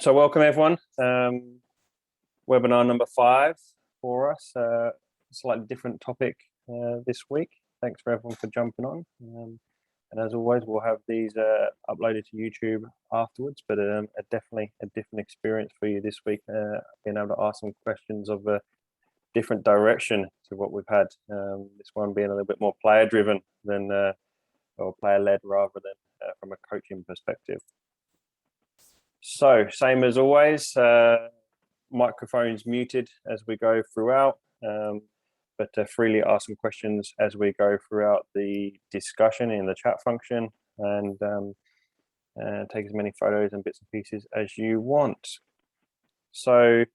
So welcome everyone. Webinar number 5 for us. Slightly different topic this week. Thanks for everyone for jumping on. And as always, we'll have these uploaded to YouTube afterwards. But definitely a different experience for you this week, being able to ask some questions of a different direction to what we've had. This one being a little bit more player-driven than or player-led rather than from a coaching perspective. So, same as always, microphones muted as we go throughout, but freely ask some questions as we go throughout the discussion in the chat function, and take as many photos and bits and pieces as you want. So,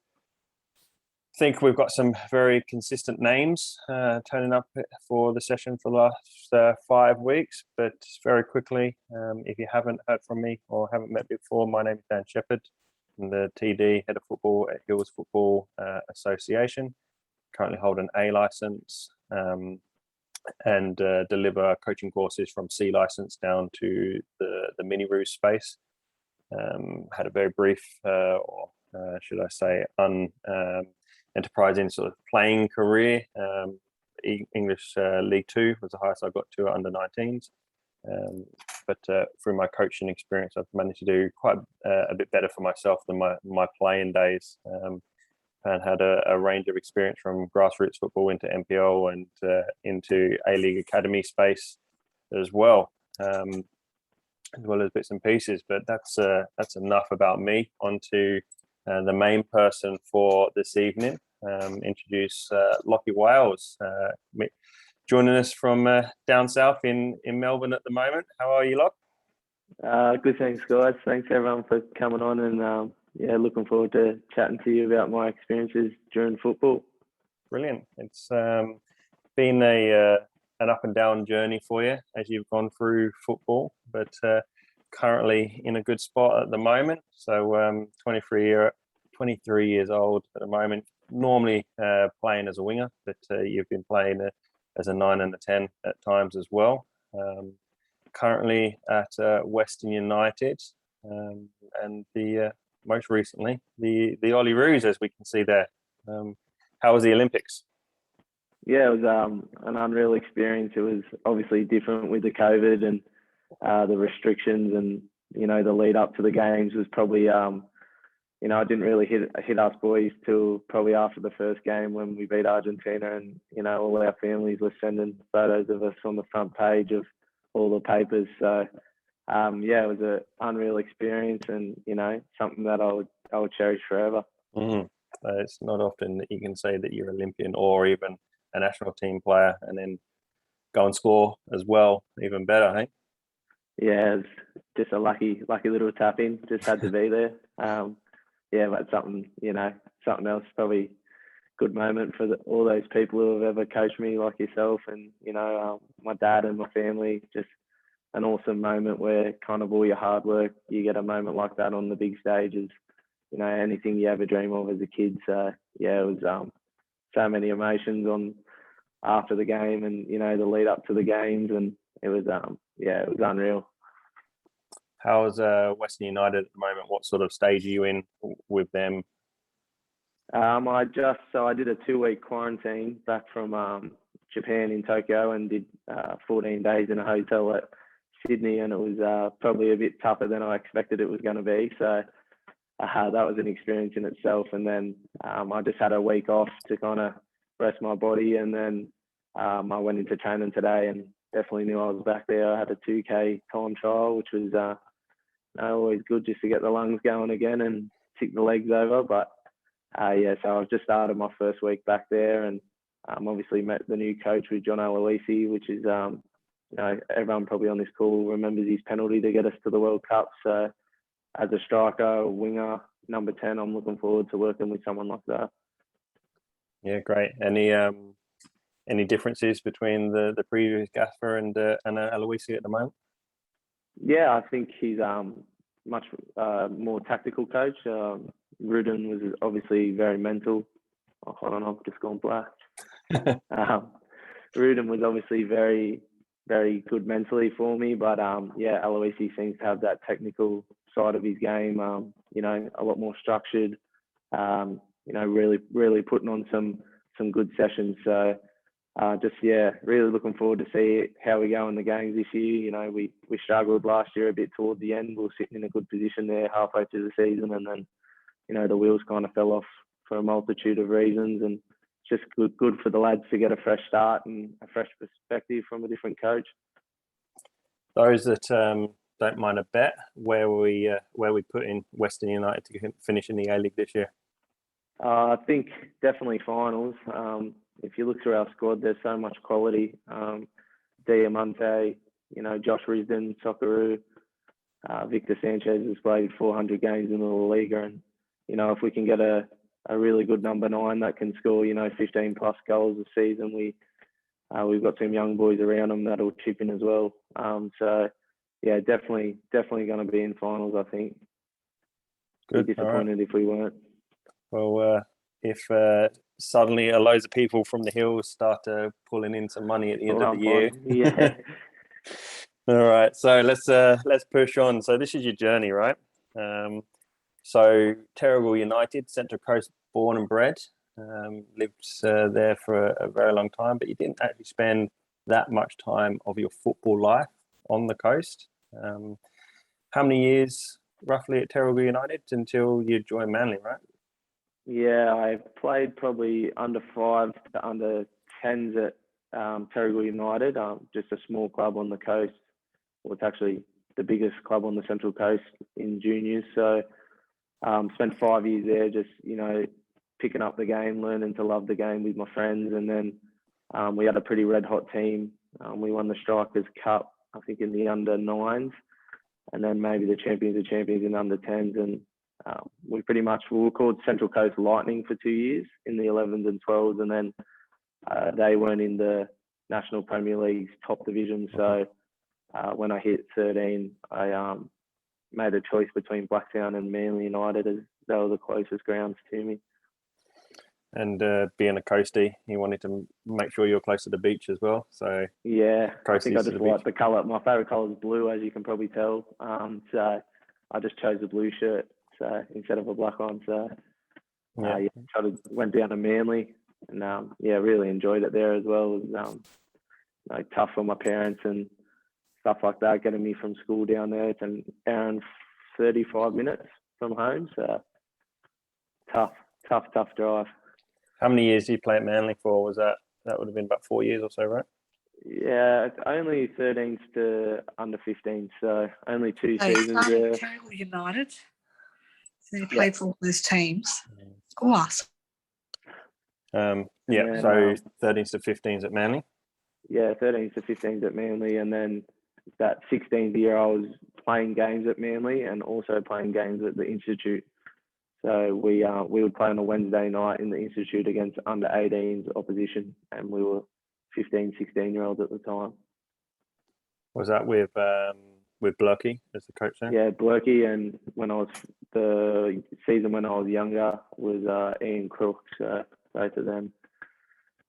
I think we've got some very consistent names turning up for the session for the last 5 weeks, but very quickly, if you haven't heard from me or haven't met before, my name is Dan Shepherd. I'm the TD, Head of Football at Hills Football Association. Currently hold an A license and deliver coaching courses from C license down to the mini-roos space. Had a very brief, or should I say, enterprising sort of playing career. English League 2 was the highest I got to under 19s. But through my coaching experience, I've managed to do quite a bit better for myself than my playing days, and had a range of experience from grassroots football into NPL and into A-League Academy space as well as bits and pieces. But that's enough about me. Onto the main person for this evening. Introduce Lachlan Wales, joining us from down south in Melbourne at the moment. How are you, Loch? Good, thanks, guys. Thanks everyone for coming on, and looking forward to chatting to you about my experiences during football. Brilliant. It's been an up and down journey for you as you've gone through football, but currently in a good spot at the moment. So 23 years old at the moment, normally playing as a winger, but you've been playing as a 9 and a 10 at times as well. Currently at Western United, and the most recently the Olyroos, as we can see there. How was the Olympics? Yeah, it was an unreal experience. It was obviously different with the COVID and the restrictions, and the lead up to the games was probably I didn't really hit us boys till probably after the first game when we beat Argentina, and all our families were sending photos of us on the front page of all the papers. So it was an unreal experience, and something that I would cherish forever. Mm-hmm. It's not often that you can say that you're Olympian or even a national team player and then go and score as well. Even better, hey? Yeah, it's just a lucky little tap in. Just had to be there. But something else, probably good moment for all those people who have ever coached me, like yourself, and my dad and my family. Just an awesome moment where kind of all your hard work, you get a moment like that on the big stages. Anything you ever dream of as a kid. So it was so many emotions after the game, and the lead up to the games, and it was it was unreal. How's Western United at the moment? What sort of stage are you in with them? I did a 2-week quarantine back from Japan in Tokyo, and did 14 days in a hotel at Sydney, and it was probably a bit tougher than I expected it was going to be. So that was an experience in itself. And then I just had a week off to kind of rest my body, and then I went into training today, and definitely knew I was back there. I had a 2K time trial, which was always good just to get the lungs going again and tick the legs over. But so I've just started my first week back there, and obviously met the new coach with John Aloisi, which is everyone probably on this call remembers his penalty to get us to the World Cup. So as a striker, winger, number 10, I'm looking forward to working with someone like that. Yeah, great. Any differences between the previous gaffer and Aloisi at the moment? Yeah, I think he's much more tactical coach. Rudin was obviously very mental. Oh, hold on, I've just gone black. Rudin was obviously very, very good mentally for me, but Aloisi seems to have that technical side of his game. a lot more structured. Really putting on some good sessions. So really looking forward to see how we go in the games this year. We struggled last year a bit toward the end. We were sitting in a good position there halfway through the season, and then the wheels kind of fell off for a multitude of reasons. And it's just good for the lads to get a fresh start and a fresh perspective from a different coach. Those that don't mind a bet, where we put in Western United to finish in the A-League this year? I think definitely finals. If you look through our squad, there's so much quality. Diamante, Josh Risden, Socceroo, Victor Sanchez has played 400 games in the La Liga, and if we can get a really good number 9 that can score 15 plus goals a season, we've got some young boys around them that'll chip in as well. Definitely going to be in finals, I think. Good. Be disappointed if we weren't. Well, if suddenly loads of people from the hills start pulling in some money at the end of the year. Yeah. All right. So let's push on. So this is your journey, right? So Terrigal United, Central Coast, born and bred. Lived there for a very long time, but you didn't actually spend that much time of your football life on the coast. How many years roughly at Terrigal United until you joined Manly, right? Yeah, I played probably under 5 to under 10s at Terrigal United, just a small club on the coast. Well, it's actually the biggest club on the Central Coast in juniors. So spent 5 years there, just, picking up the game, learning to love the game with my friends. And then we had a pretty red hot team. We won the Strikers Cup, I think, in the under 9s, and then maybe the Champions of Champions in under 10s. And we were called Central Coast Lightning for 2 years in the 11s and 12s. And then they weren't in the National Premier League's top division. So when I hit 13, I made a choice between Blacktown and Manly United, as they were the closest grounds to me. And being a coastie, you wanted to make sure you're close to the beach as well. So yeah, I think I just like the colour. My favourite colour is blue, as you can probably tell. So I just chose a blue shirt, so instead of a black one. So went down to Manly, and really enjoyed it there as well. It was tough for my parents and stuff like that, getting me from school down there. It's an hour and 35 minutes from home, so tough drive. How many years did you play at Manly for? Was that would have been about 4 years or so, right? Yeah, only 13s to under 15s, so only 2 seasons there. Terrigal United. So you played for all those teams. Awesome. So 13s to 15s at Manly? Yeah, 13s to 15s at Manly, and then that 16th year I was playing games at Manly and also playing games at the Institute. So we would play on a Wednesday night in the Institute against under 18s opposition, and we were 15, 16-year-olds at the time. Was that with Blurkey as the coach there? Yeah, Blurkey, and the season when I was younger was Ian Crook, so both of them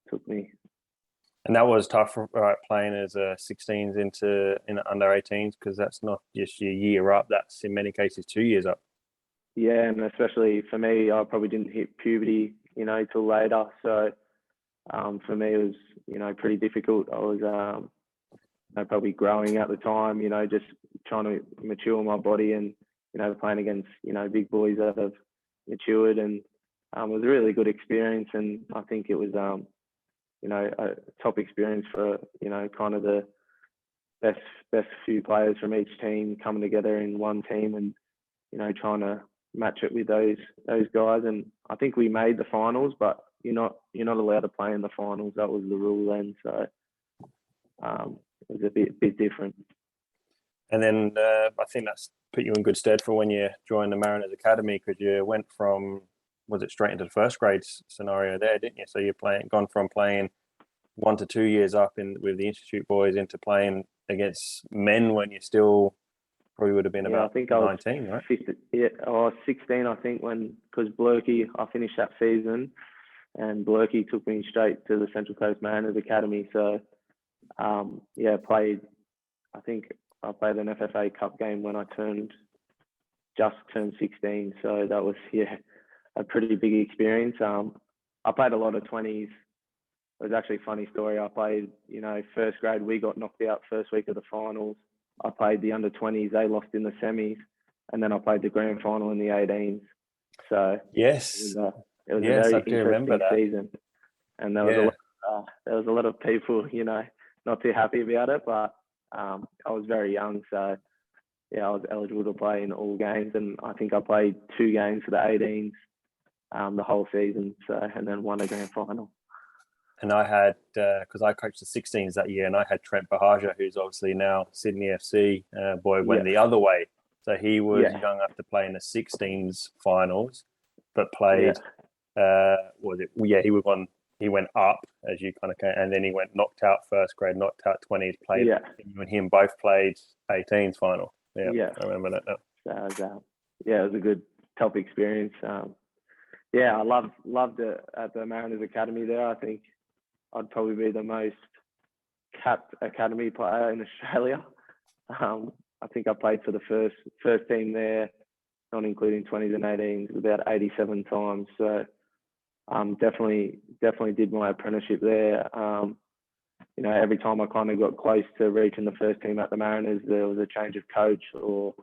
took me. And that was tough, right, playing as 16s in under 18s, because that's not just your year up, that's in many cases 2 years up. Yeah, and especially for me, I probably didn't hit puberty, till later. So for me, it was, pretty difficult. I was probably growing at the time, just trying to mature my body and, playing against, big boys that have matured. And it was a really good experience. And I think it was, a top experience for, kind of the best few players from each team coming together in one team and, trying to match it with those guys. And I think we made the finals, but you're not allowed to play in the finals. That was the rule then. So it was a bit different. And then I think that's put you in good stead for when you joined the Mariners Academy, because you went from, was it straight into the first grade scenario there, didn't you? So you're gone from playing 1 to 2 years up with the Institute boys into playing against men when you still probably would have been about 19, right? 15, I was 16, I think, because Blurkey, I finished that season, and Blurkey took me straight to the Central Coast Mariners Academy. So, I played an FFA Cup game when I turned just turned 16, so that was a pretty big experience. I played a lot of 20s. It was actually a funny story. I played, first grade, we got knocked out first week of the finals. I played the under 20s, they lost in the semis, and then I played the grand final in the 18s. So yes, it was yes, a I very do remember interesting that season, and there was a lot of people, not too happy about it, but I was very young, so I was eligible to play in all games, and I think I played 2 games for the 18s the whole season, and then won a grand final. And I had, because I coached the 16s that year, and I had Trent Bahaja, who's obviously now Sydney FC boy, went the other way. So he was young enough to play in the 16s finals, but played, he went up, as you kind of can, and then he went knocked out first grade, knocked out 20s, played, you and him both played 18s final. Yeah, I remember that now. So it was a good, tough experience. I loved it at the Mariners Academy there. I think I'd probably be the most capped academy player in Australia. I think I played for the first team there, not including 20s and 18s, about 87 times. So definitely did my apprenticeship there. Every time I kind of got close to reaching the first team at the Mariners, there was a change of coach, or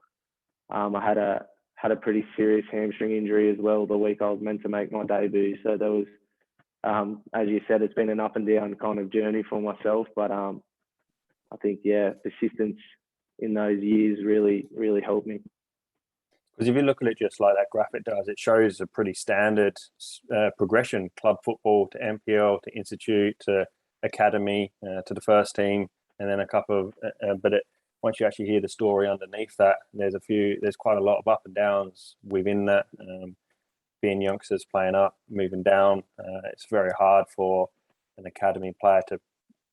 I had a pretty serious hamstring injury as well the week I was meant to make my debut. So there was, as you said, it's been an up and down kind of journey for myself. But I think, persistence in those years really helped me. Because if you look at it just like that graphic does, it shows a pretty standard progression: club football to NPL to institute to academy to the first team, and then a couple of. Once you actually hear the story underneath that, there's quite a lot of up and downs within that. Being youngsters playing up, moving down, it's very hard for an academy player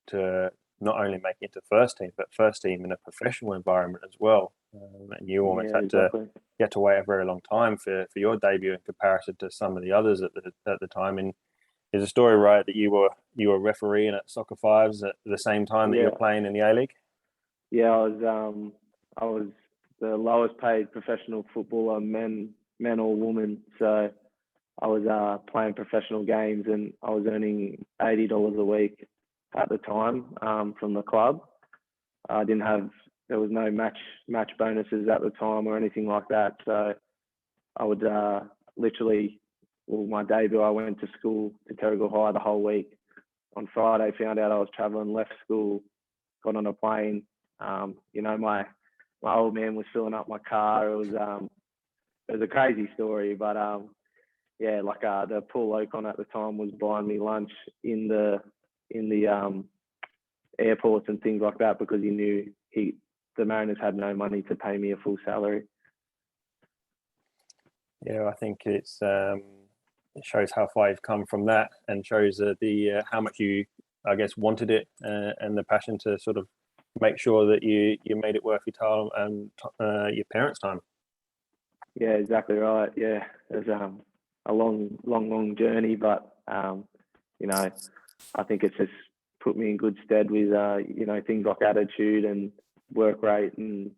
to not only make it into first team, but first team in a professional environment as well. And you almost had to wait a very long time for your debut in comparison to some of the others at the time. And is the story right that you were refereeing at Soccer Fives at the same time that you were playing in the A-League? Yeah, I was the lowest paid professional footballer, men or women. So I was playing professional games, and I was earning $80 a week at the time from the club. There was no match bonuses at the time or anything like that. So I would my debut, I went to school to Terrigal High the whole week. On Friday, found out I was traveling, left school, got on a plane. My old man was filling up my car. It was a crazy story, but the Paul Ocon at the time was buying me lunch in the airports and things like that, because he knew the Mariners had no money to pay me a full salary. Yeah, I think it shows how far you've come from that, and shows the how much you, I guess, wanted it, and the passion to sort of make sure that you made it worth your time and your parents' time. Yeah, exactly right. Yeah, it was a long journey, but I think it's just put me in good stead with things like attitude and work rate, and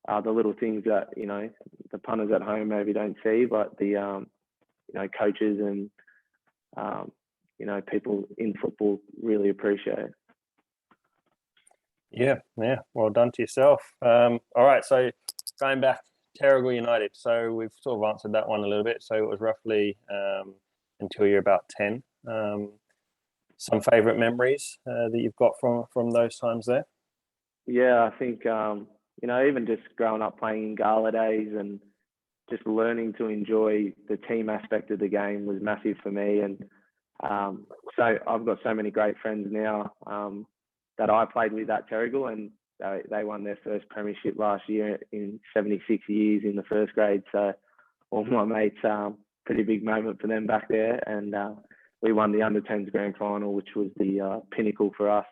the little things that the punters at home maybe don't see, but the coaches and people in football really appreciate. Yeah. Well done to yourself. All right, so going back, Terrigal United. So we've sort of answered that one a little bit. So it was roughly until you're about 10. Some favourite memories that you've got from those times there? Yeah, I think even just growing up playing in gala days and just learning to enjoy the team aspect of the game was massive for me. And so I've got so many great friends now that I played with at Terrigal, and they won their first premiership last year in 76 years in the first grade. So all my mates, pretty big moment for them back there. And we won the under-10s grand final, which was the pinnacle for us.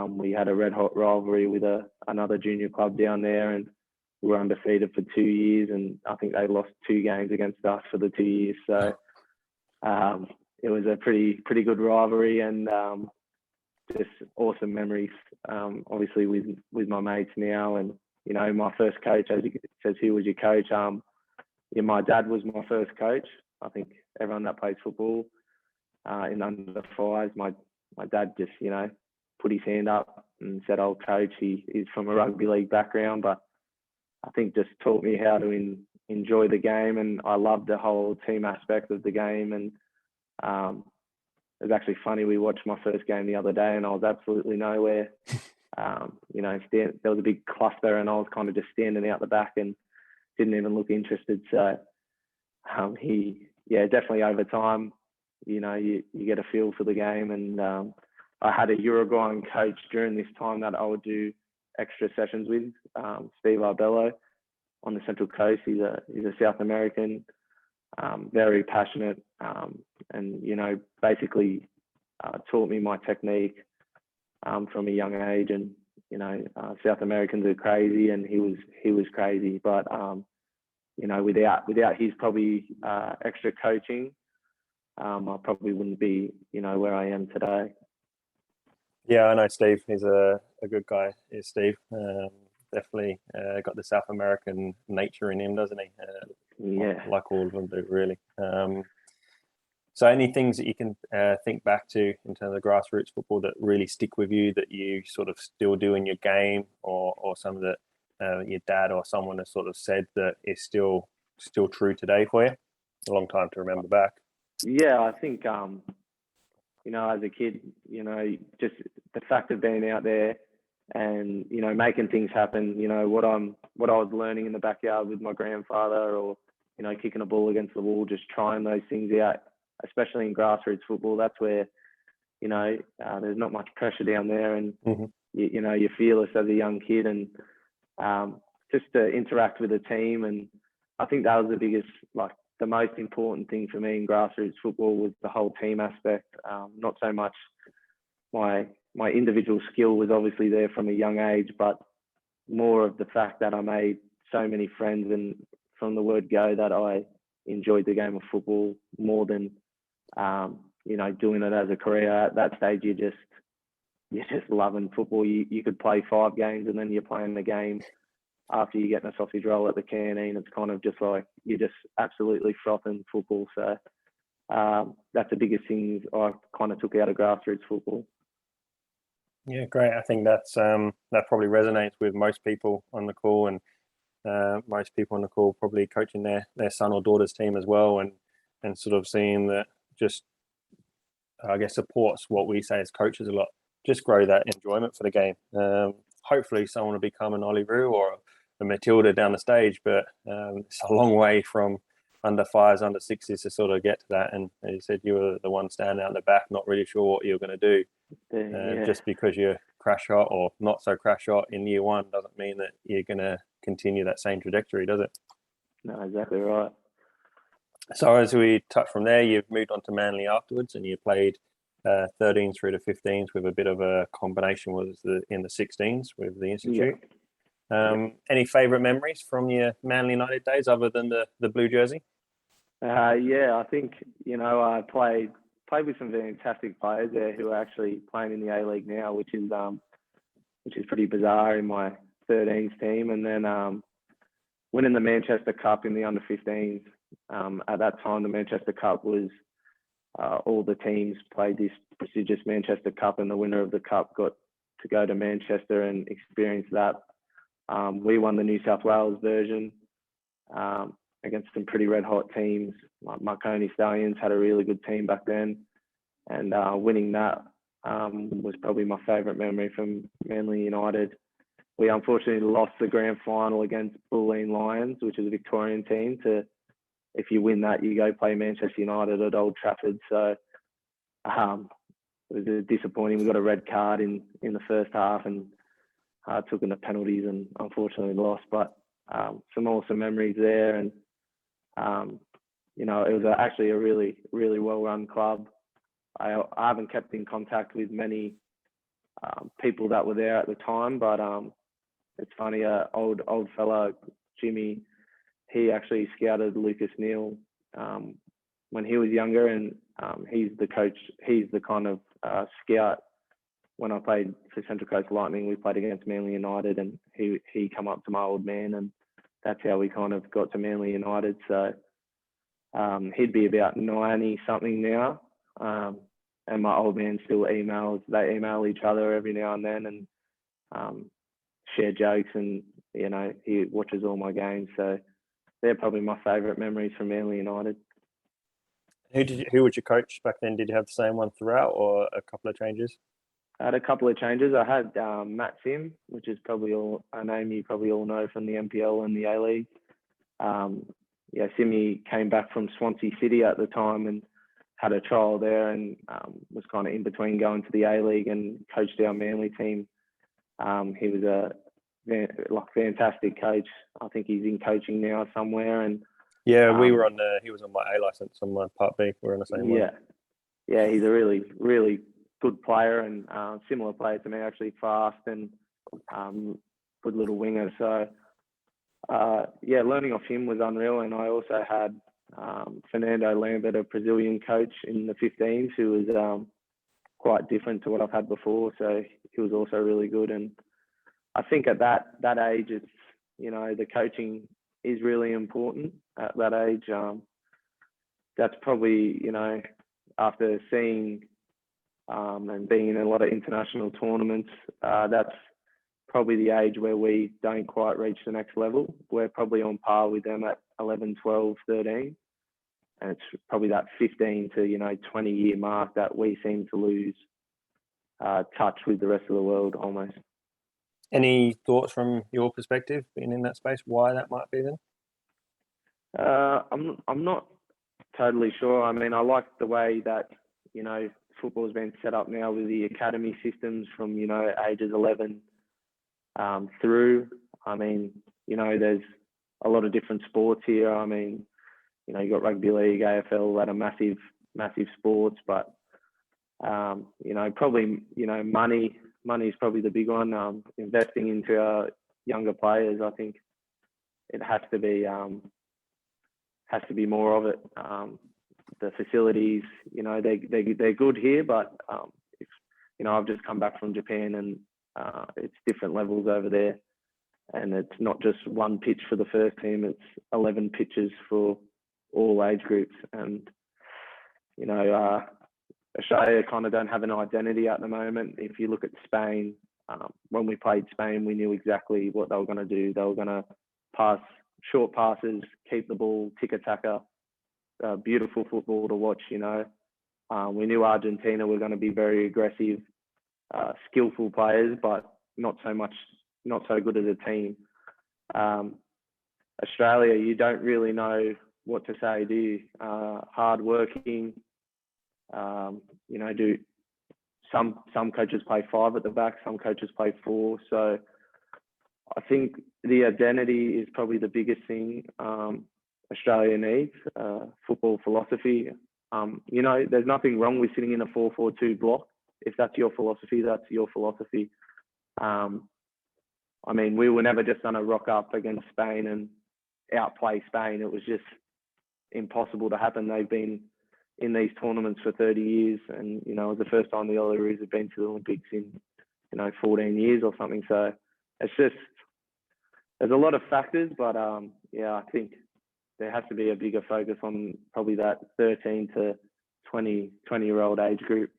We had a red hot rivalry with another junior club down there, and we were undefeated for 2 years, and I think they lost 2 games against us for the 2 years. So it was a pretty good rivalry, and just awesome memories, obviously with my mates now. And my first coach, as he says, who was your coach? My dad was my first coach. I think everyone that plays football in under fives, my dad just, put his hand up and said, "Oh, coach." He is from a rugby league background, but I think just taught me how to enjoy the game, and I loved the whole team aspect of the game. And it was actually funny. We watched my first game the other day, and I was absolutely nowhere. There was a big cluster, and I was kind of just standing out the back and didn't even look interested. So definitely over time, you get a feel for the game. And I had a Uruguayan coach during this time that I would do extra sessions with, Steve Arbello on the Central Coast. He's a South American, very passionate, and basically taught me my technique from a young age. And South Americans are crazy, and he was crazy. But without his probably extra coaching, I probably wouldn't be where I am today. Yeah, I know Steve. He's a good guy. Is Steve. Definitely got the South American nature in him, doesn't he? Like all of them do, really. So any things that you can think back to in terms of grassroots football that really stick with you, that you sort of still do in your game, or some that your dad or someone has sort of said that is still true today for you? A long time to remember back. Yeah, I think as a kid, just the fact of being out there and making things happen. What I was learning in the backyard with my grandfather, or kicking a ball against the wall, just trying those things out, especially in grassroots football. That's where there's not much pressure down there, and you're fearless as a young kid, and just to interact with a team. And I think that was the biggest, the most important thing for me in grassroots football was the whole team aspect. Not so much my individual skill was obviously there from a young age, but more of the fact that I made so many friends, and from the word go that I enjoyed the game of football more than doing it as a career. At that stage, you're just loving football. You could play 5 games, and then you're playing the game after you get a sausage roll at the canteen. It's kind of just like you're just absolutely frothing football. So that's the biggest thing I kind of took out of grassroots football. Yeah, great. I think that probably resonates with most people on the call, and most people on the call probably coaching their son or daughter's team as well, and sort of seeing that just, I guess, supports what we say as coaches a lot. Just grow that enjoyment for the game. Hopefully someone will become an Olyroos or a Matilda down the stage, but it's a long way from under 5s, under 6s to sort of get to that. And as you said, you were the one standing out in the back, not really sure what you were going to do. Just because you're crash shot or not so crash shot in year 1 doesn't mean that you're going to continue that same trajectory, does it? No, exactly right. So as we touched from there, you've moved on to Manly afterwards, and you played 13s through to 15s with a bit of a combination in the 16s with the Institute. Any favourite memories from your Manly United days other than the blue jersey? I think I played with some fantastic players there who are actually playing in the A-League now, which is pretty bizarre in my 13s team. And then winning the Manchester Cup in the under 15s. At that time, the Manchester Cup was all the teams played this prestigious Manchester Cup, and the winner of the cup got to go to Manchester and experience that. We won the New South Wales version against some pretty red hot teams. Marconi Stallions had a really good team back then, and winning that was probably my favourite memory from Manly United. We unfortunately lost the grand final against Bulleen Lions, which is a Victorian team. If you win that, you go play Manchester United at Old Trafford. So it was disappointing. We got a red card in the first half and took in the penalties and unfortunately lost. But some awesome memories there. And, it was actually a really, really well-run club. I haven't kept in contact with many people that were there at the time, but it's funny, old fella, Jimmy, he actually scouted Lucas Neal when he was younger, and he's the coach. He's the kind of scout when I played for Central Coast Lightning, we played against Manly United, and he come up to my old man, and that's how we kind of got to Manly United. So he'd be about 90 something now, and my old man still emails. They email each other every now and then, and share jokes, and he watches all my games. So they're probably my favourite memories from Manly United. Who was your coach back then? Did you have the same one throughout, or a couple of changes? I had a couple of changes. I had Matt Sim, which is probably a name you probably all know from the NPL and the A-League. Simmy came back from Swansea City at the time and had a trial there, and was kind of in between going to the A-League and coached our Manly team. He was a fantastic coach. I think he's in coaching now somewhere. And we were on. He was on my A license on my Part B. We're on the same one. Yeah, he's a really, really good player, and similar player to me, actually, fast and good little winger. So learning off him was unreal. And I also had Fernando Lambert, a Brazilian coach in the 15s, who was quite different to what I've had before. So he was also really good. And I think at that age, it's the coaching is really important at that age. That's probably after seeing and being in a lot of international tournaments, that's probably the age where we don't quite reach the next level. We're probably on par with them at 11, 12, 13. And it's probably that 15 to 20 year mark that we seem to lose touch with the rest of the world almost. Any thoughts from your perspective, being in that space, why that might be then? I'm not totally sure. I mean, I like the way that football's been set up now with the academy systems from ages 11 through. I mean, there's a lot of different sports here. I mean, you got rugby league, AFL, that are massive sports, but probably money is probably the big one. Investing into our younger players, I think it has to be more of it. The facilities, they're good here, but I've just come back from Japan, and it's different levels over there, and it's not just one pitch for the first team; it's 11 pitches for all age groups. And Australia kind of don't have an identity at the moment. If you look at Spain, when we played Spain, we knew exactly what they were going to do. They were going to pass short passes, keep the ball, tiki-taka, beautiful football to watch. We knew Argentina were going to be very aggressive, skillful players, but not so good as a team. Australia, you don't really know what to say, do you? Hard working. Do some coaches play 5 at the back, some coaches play 4. So I think the identity is probably the biggest thing Australia needs. Football philosophy. There's nothing wrong with sitting in a 4-4-2 block. If that's your philosophy, that's your philosophy. I mean, we were never just going to rock up against Spain and outplay Spain. It was just impossible to happen. They've been in these tournaments for 30 years, and it was the first time the Olyroos have been to the Olympics in 14 years or something. So it's just, there's a lot of factors, but I think there has to be a bigger focus on probably that 13 to 20-year-old age group.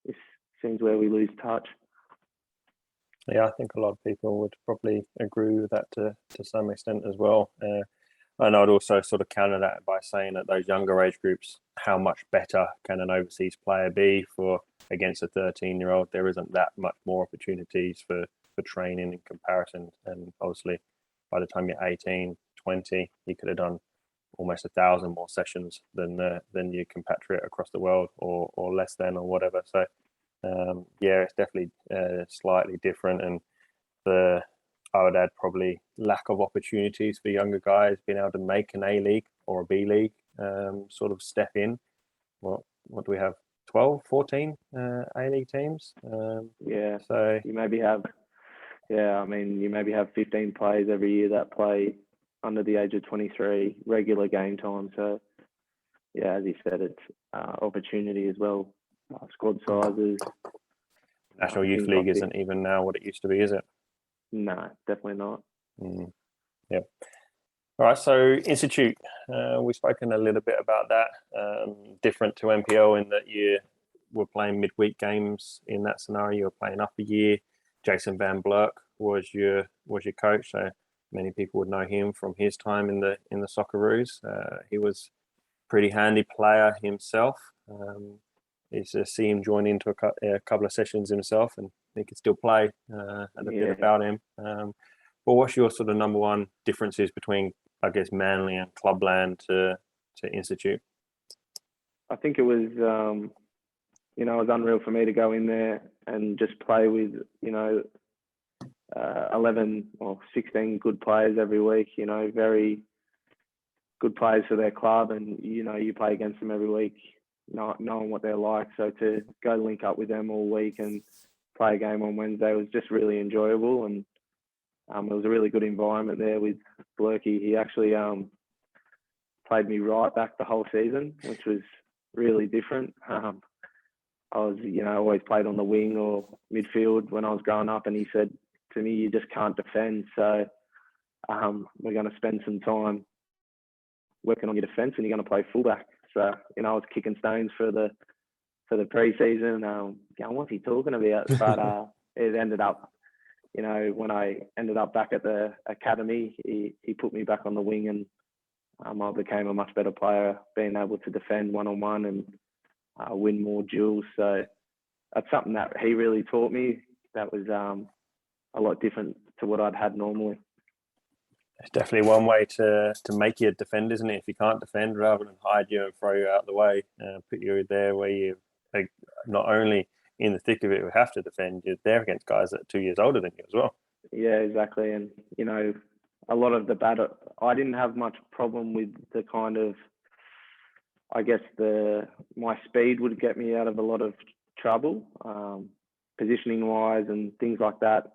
This seems where we lose touch. Yeah, I think a lot of people would probably agree with that to some extent as well. And I'd also sort of counter that by saying that those younger age groups, how much better can an overseas player be against a 13-year-old? There isn't that much more opportunities for training in comparison. And obviously, by the time you're 18, 20, you could have done almost 1,000 more sessions than your compatriot across the world, or less than, or whatever. So it's definitely slightly different, and I would add probably lack of opportunities for younger guys being able to make an A-League or a B-League sort of step in. What do we have? 12, 14 A-League teams? So you maybe have 15 players every year that play under the age of 23 regular game time. So as you said, it's opportunity as well, squad sizes. National Youth League isn't even now what it used to be, is it? No, definitely not. Yeah. All right, so Institute, we've spoken a little bit about that. Different to NPL in that you were playing midweek games in that scenario. You were playing up a year. Jason Van Blerk was your coach, so many people would know him from his time in the Socceroos. He was a pretty handy player himself. He's to see him join into a couple of sessions himself, and he could still play a bit about him. But what's your sort of number one differences between, I guess, Manly and Clubland to Institute? I think it was, it was unreal for me to go in there and just play with, 11 or 16 good players every week, very good players for their club. And, you play against them every week, not knowing what they're like. So to go link up with them all week and play a game on Wednesday was just really enjoyable. And it was a really good environment there with Blurky. He actually played me right back the whole season, which was really different. I was, always played on the wing or midfield when I was growing up, and he said to me, "You just can't defend, so we're going to spend some time working on your defence, and you're going to play fullback." So, I was kicking stones for the pre-season, going, "What's he talking about?" But it ended up, when I ended up back at the academy, he put me back on the wing, and I became a much better player, being able to defend one-on-one and win more duels. So that's something that he really taught me. That was a lot different to what I'd had normally. It's definitely one way to make you a defender, isn't it? If you can't defend, rather than hide you and throw you out of the way, put you there where you not only in the thick of it we have to defend, you're there against guys that are 2 years older than you as well. Yeah, exactly. And, a lot of the batter, I didn't have much problem with the kind of, I guess my speed would get me out of a lot of trouble, positioning wise and things like that.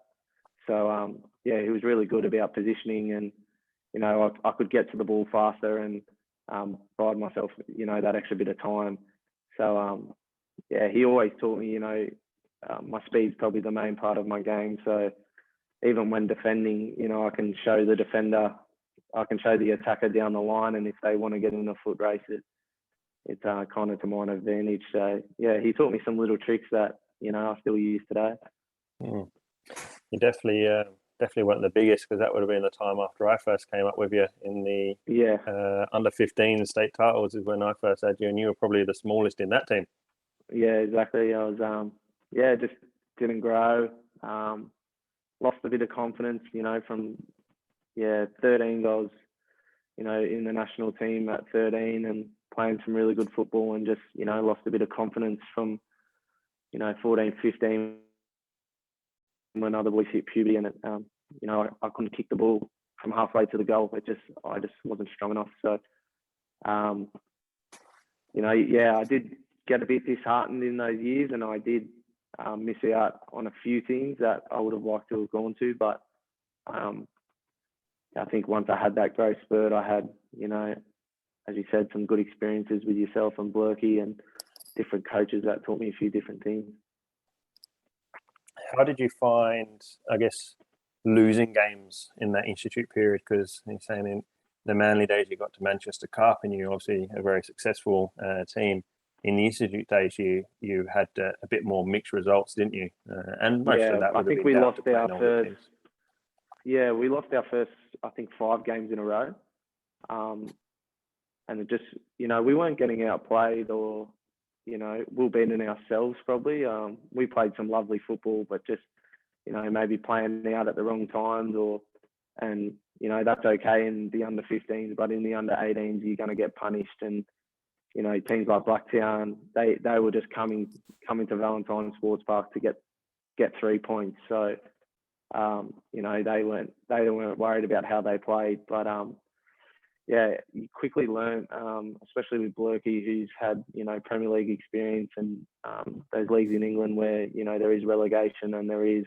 So, he was really good about positioning, and, I could get to the ball faster and provide myself, that extra bit of time. So, he always taught me, my speed's probably the main part of my game. So even when defending, I can show the defender, I can show the attacker down the line, and if they want to get in a foot race, it's kind of to my advantage. So, he taught me some little tricks that, I still use today. You definitely weren't the biggest, because that would have been the time after I first came up with you in the under 15 state titles is when I first had you, and you were probably the smallest in that team. Yeah, exactly. I was, just didn't grow. Lost a bit of confidence, from 13 I was, in the national team at 13 and playing some really good football, and just, lost a bit of confidence from, 14, 15 when other boys hit puberty, and it, I couldn't kick the ball from halfway to the goal. I just wasn't strong enough. So, I did get a bit disheartened in those years, and I did miss out on a few things that I would have liked to have gone to. But I think once I had that growth spurt, I had, as you said, some good experiences with yourself and Blurky and different coaches that taught me a few different things. How did you find, I guess, losing games in that Institute period? Because you're saying in the Manly days you got to Manchester Cup, and you obviously a very successful team. In the Institute days, you had a bit more mixed results, didn't you? And most of that would have been down to playing older teams. Yeah, we lost our first, I think, 5 games in a row. And it just, we weren't getting outplayed or, we were beating ourselves probably. We played some lovely football, but just, maybe playing out at the wrong times and that's okay in the under 15s, but in the under 18s, you're going to get punished. And, teams like Blacktown, they were just coming to Valentine Sports Park to get 3 points. So, they weren't worried about how they played. But, you quickly learn, especially with Blurky, who's had, Premier League experience and those leagues in England where, there is relegation and there is,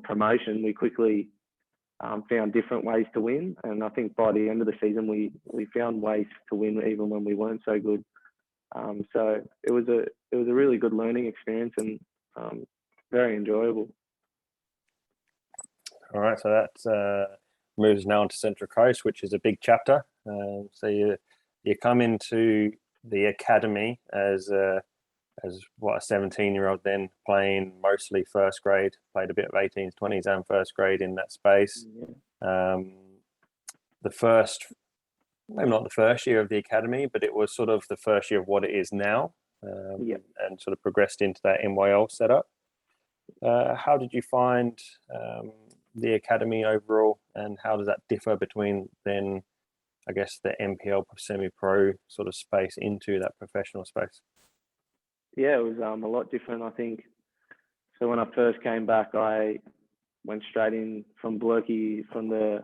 promotion. We quickly found different ways to win, and I think by the end of the season we found ways to win even when we weren't so good. So it was a really good learning experience, and very enjoyable. All right, so that moves now onto Central Coast, which is a big chapter. So you come into the academy as what, a 17-year-old, then playing mostly first grade, played a bit of 18s, 20s and first grade in that space. The first, maybe not the first year of the academy, but it was sort of the first year of what it is now, and sort of progressed into that NYL setup. How did you find the academy overall, and how does that differ between then, I guess, the NPL semi-pro sort of space into that professional space? Yeah, it was a lot different, I think. So when I first came back, I went straight in from Blurkey, from the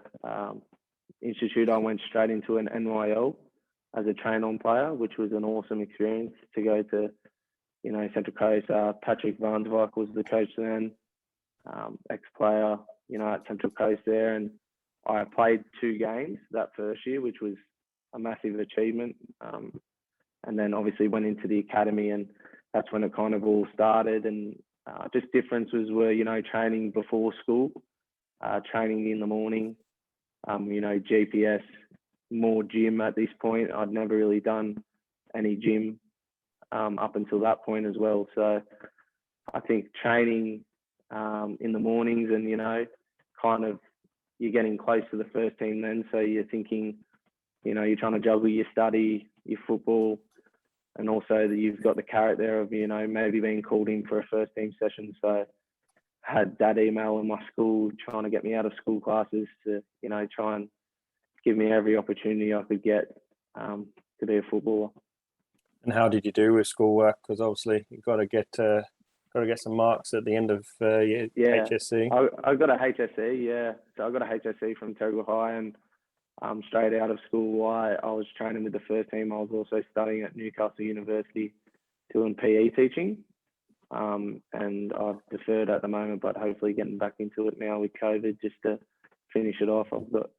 institute. I went straight into an NYL as a train-on player, which was an awesome experience to go to, Central Coast. Patrick Vanswijk was the coach then, ex-player, at Central Coast there. And I played 2 games that first year, which was a massive achievement. And then obviously went into the academy, and that's when it kind of all started. And just differences were, training before school, training in the morning, GPS, more gym at this point. I'd never really done any gym up until that point as well. So I think training in the mornings and, kind of you're getting close to the first team then. So you're thinking, you're trying to juggle your study, your football, and also that you've got the carrot there of, maybe being called in for a first team session. So I had that email in my school trying to get me out of school classes to, try and give me every opportunity I could get to be a footballer. And how did you do with schoolwork? Because obviously you've got to get some marks at the end of your HSC. I got a HSC, yeah. So I got a HSC from Terrigal High, and straight out of school, I was training with the first team. I was also studying at Newcastle University doing PE teaching, and I've deferred at the moment, but hopefully getting back into it now with COVID just to finish it off. I've got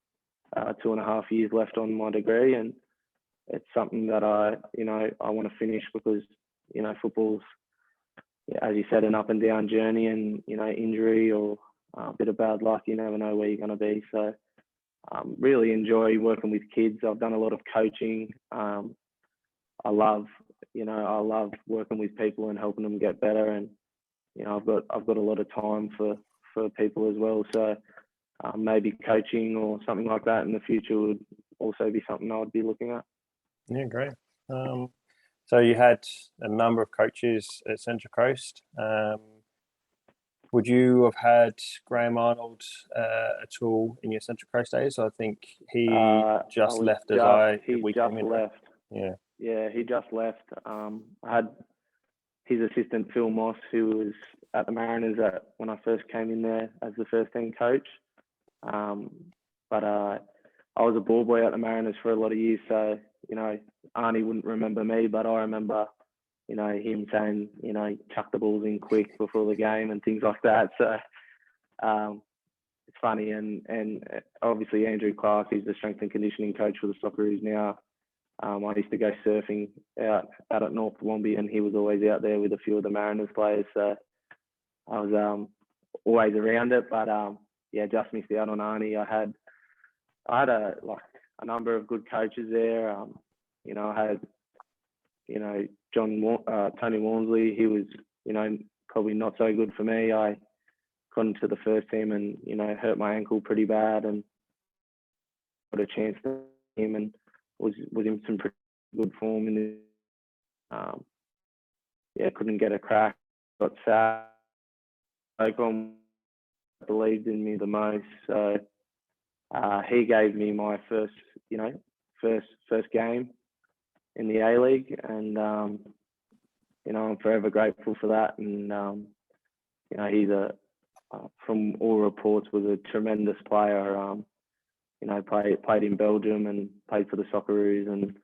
2.5 years left on my degree, and it's something that I want to finish because, football's, as you said, an up and down journey, and, injury or a bit of bad luck, you never know where you're going to be. So really enjoy working with kids. I've done a lot of coaching. I love working with people and helping them get better. And, I've got a lot of time for people as well. So maybe coaching or something like that in the future would also be something I would be looking at. Yeah, great. So you had a number of coaches at Central Coast. Would you have had Graham Arnold at all in your Central Coast days? I think he just left as I. He just left. Yeah, he just left. I had his assistant Phil Moss, who was at the Mariners when I first came in there as the first team coach. But I was a ball boy at the Mariners for a lot of years, so Arnie wouldn't remember me, but I remember him saying, chuck the balls in quick before the game and things like that. So it's funny. And obviously Andrew Clark, he's the strength and conditioning coach for the Socceroos now. I used to go surfing out at North Wombie, and he was always out there with a few of the Mariners players. So I was always around it, but just missed out on Arnie. I had a number of good coaches there. I had, Tony Walmsley. He was, probably not so good for me. I got into the first team and, hurt my ankle pretty bad, and got a chance to him and was in some pretty good form in the, couldn't get a crack. Got sad. Oakland believed in me the most. So he gave me my first game in the A-League, and I'm forever grateful for that. And he's from all reports was a tremendous player. Played in Belgium and played for the Socceroos, and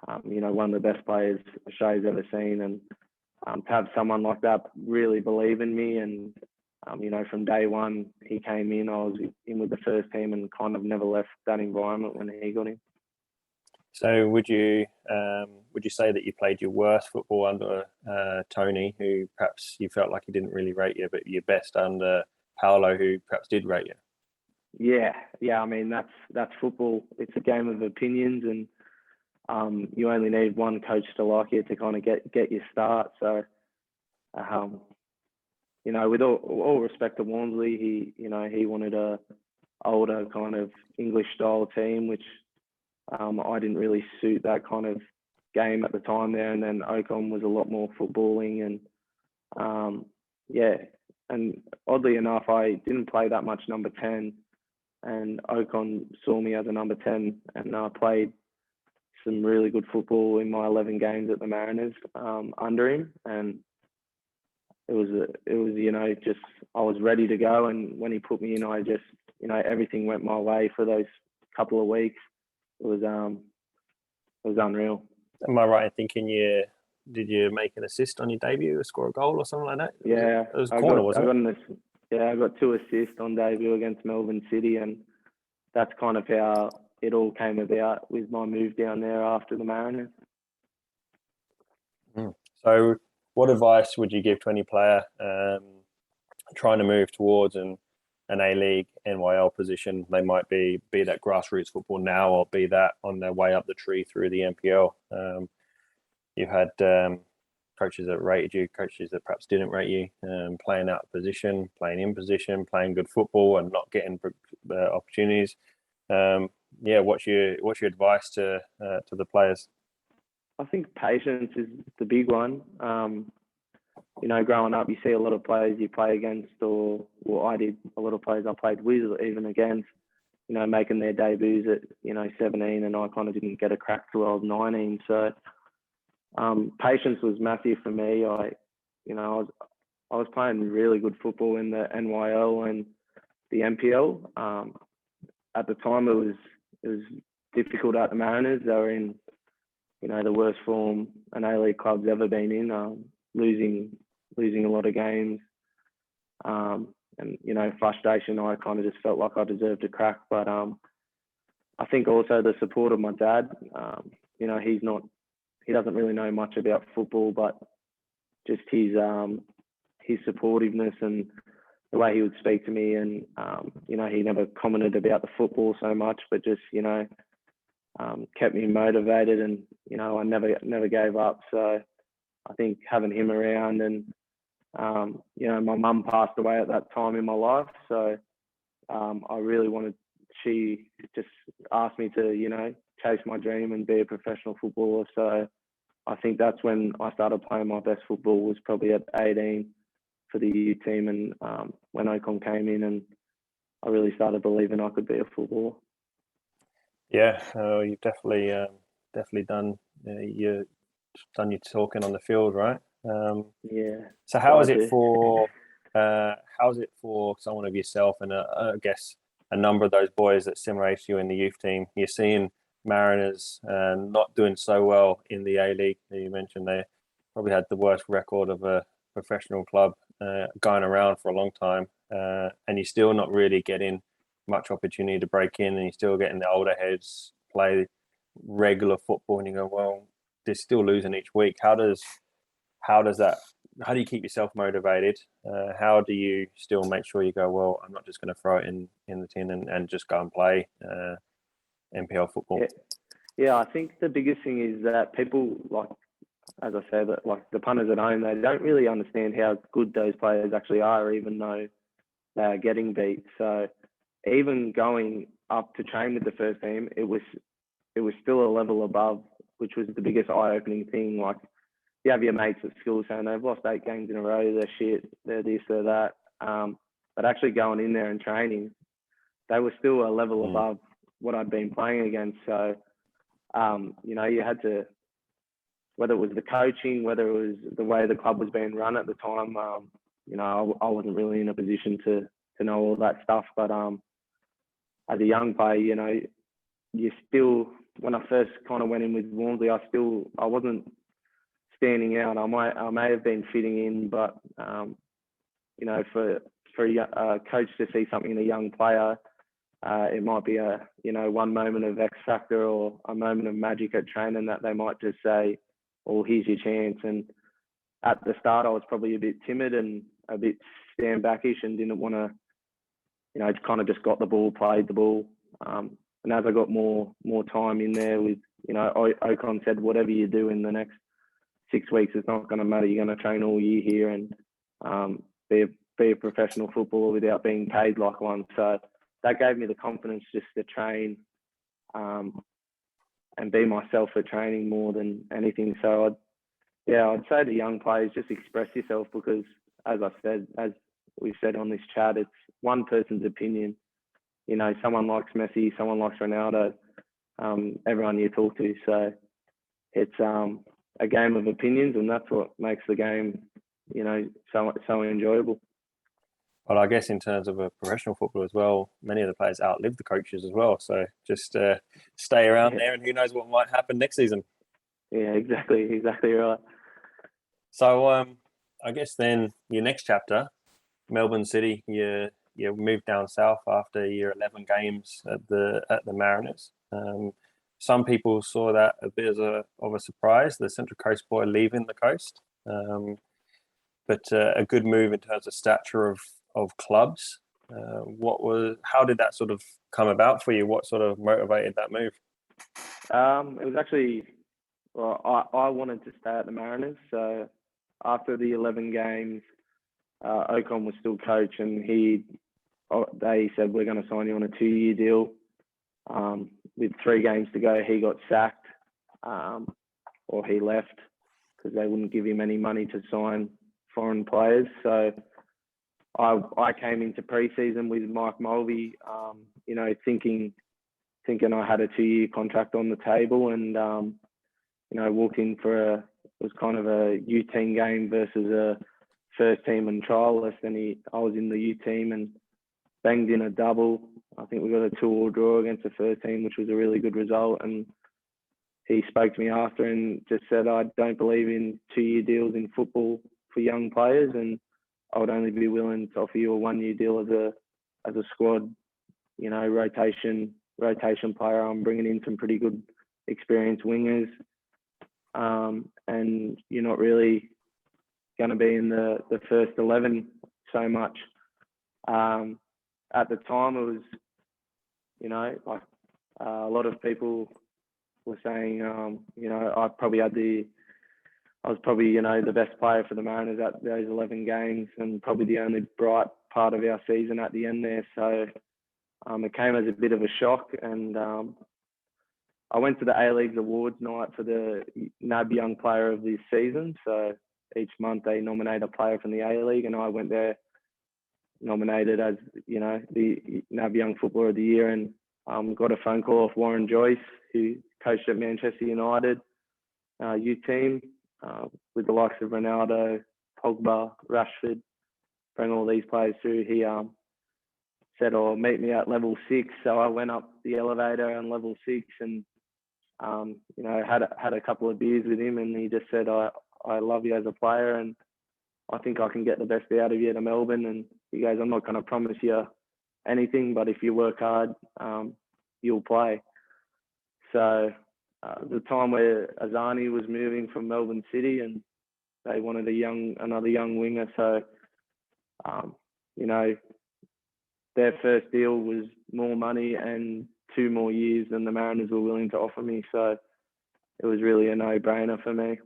one of the best players Australia's ever seen. And to have someone like that really believe in me, and from day one he came in, I was in with the first team and kind of never left that environment when he got in. So would you say that you played your worst football under Tony, who perhaps you felt like he didn't really rate you, but your best under Paolo, who perhaps did rate you? Yeah. I mean, that's football. It's a game of opinions, and you only need one coach to like you to kind of get your start. So, with all respect to Walmsley, he wanted a older kind of English style team, which I didn't really suit that kind of game at the time there. And then Ocon was a lot more footballing, and and oddly enough, I didn't play that much number 10, and Ocon saw me as a number 10, and I played some really good football in my 11 games at the Mariners under him, and it was just I was ready to go, and when he put me in, I just everything went my way for those couple of weeks. It was unreal. Am I right in thinking did you make an assist on your debut or score a goal or something like that? Yeah, it was a corner, wasn't it? I got 2 assists on debut against Melbourne City, and that's kind of how it all came about with my move down there after the Mariners. So what advice would you give to any player trying to move towards an A-League NYL position? They might be that grassroots football now, or be that on their way up the tree through the NPL. You've had coaches that rated you, coaches that perhaps didn't rate you, playing out of position, playing in position, playing good football and not getting opportunities. What's your advice to the players? I think patience is the big one. Growing up, you see a lot of players you play against, or I did, a lot of players I played with, or even against, making their debuts at, 17, and I kind of didn't get a crack till I was 19. So patience was massive for me. I was playing really good football in the NYL and the NPL. At the time, it was difficult at the Mariners. They were in, the worst form an A-League club's ever been in, losing a lot of games. And, frustration, I kind of just felt like I deserved a crack. But I think also the support of my dad, he doesn't really know much about football, but just his supportiveness and the way he would speak to me, and he never commented about the football so much, but just kept me motivated, and I never gave up. So I think having him around, and my mum passed away at that time in my life, so I really wanted. She just asked me to chase my dream and be a professional footballer. So I think that's when I started playing my best football, was probably at 18 for the U team, and when Ocon came in, and I really started believing I could be a footballer. Yeah, you've definitely done your talking on the field, right? Yeah. So how's it for someone of yourself, and I guess a number of those boys that simulate you in the youth team? You're seeing Mariners not doing so well in the A-League. You mentioned they probably had the worst record of a professional club going around for a long time, and you're still not really getting much opportunity to break in, and you're still getting the older heads play regular football, and you go, well, they're still losing each week. How do you keep yourself motivated? How do you still make sure you go, well, I'm not just going to throw it in the tin and just go and play NPL football? Yeah, I think the biggest thing is that people, like, as I said, like the punters at home, they don't really understand how good those players actually are, even though they are getting beat. So even going up to train with the first team, it was still a level above, which was the biggest eye-opening thing. Like, you have your mates at school saying they've lost 8 games in a row, they're shit, they're this, they're that. But actually going in there and training, they were still a level above what I'd been playing against. So, you had to, whether it was the coaching, whether it was the way the club was being run at the time, I wasn't really in a position to know all that stuff. But as a young player, you still, when I first kind of went in with Walmsley, I wasn't standing out. I may have been fitting in, but for a coach to see something in a young player, it might be a, one moment of X factor or a moment of magic at training that they might just say, well, here's your chance. And at the start, I was probably a bit timid and a bit stand backish and didn't want to, kind of just got the ball, played the ball. And as I got more time in there with, Ocon said, whatever you do in the next 6 weeks, it's not going to matter. You're going to train all year here and be a professional footballer without being paid like one. So that gave me the confidence just to train and be myself at training more than anything. So I'd say to young players, just express yourself, because as we've said on this chat, it's one person's opinion. Someone likes Messi, someone likes Ronaldo, everyone you talk to. So it's a game of opinions, and that's what makes the game, so enjoyable. But I guess in terms of a professional football as well, many of the players outlive the coaches as well. So just stay around there, and who knows what might happen next season. Yeah, exactly right. So I guess then your next chapter, Melbourne City, you moved down south after your 11 games at the Mariners. Some people saw that a bit of a surprise, the Central Coast boy leaving the coast. But a good move in terms of stature of clubs. How did that sort of come about for you? What sort of motivated that move? It was actually, I wanted to stay at the Mariners. So after the 11 games, Ocon was still coach, and they said, we're going to sign you on a 2-year deal. With 3 games to go, he got sacked, or he left, because they wouldn't give him any money to sign foreign players. So I came into pre-season with Mike Mulvey, thinking I had a 2-year contract on the table, and walked in for it was kind of a U team game versus a first team and trialist, and I was in the U team and banged in a double. I think we got a 2-2 draw against the first team, which was a really good result. And he spoke to me after and just said, I don't believe in 2-year deals in football for young players, and I would only be willing to offer you a 1-year deal as a squad, rotation player. I'm bringing in some pretty good experienced wingers, and you're not really going to be in the first 11 so much. At the time, it was, a lot of people were saying, I was probably, the best player for the Mariners at those 11 games, and probably the only bright part of our season at the end there. So it came as a bit of a shock, and I went to the A-League's awards night for the NAB Young Player of this season. So each month they nominate a player from the A-League, and I went there nominated as, the NAB Young Footballer of the Year, and got a phone call off Warren Joyce, who coached at Manchester United U team, with the likes of Ronaldo, Pogba, Rashford, bring all these players through. He said, meet me at level 6. So I went up the elevator on level 6 and, had a couple of beers with him, and he just said, I love you as a player, and I think I can get the best out of you to Melbourne. And he goes, I'm not going to promise you anything, but if you work hard, you'll play. So the time where Azani was moving from Melbourne City, and they wanted another young winger. So, their first deal was more money and 2 more years than the Mariners were willing to offer me. So it was really a no-brainer for me.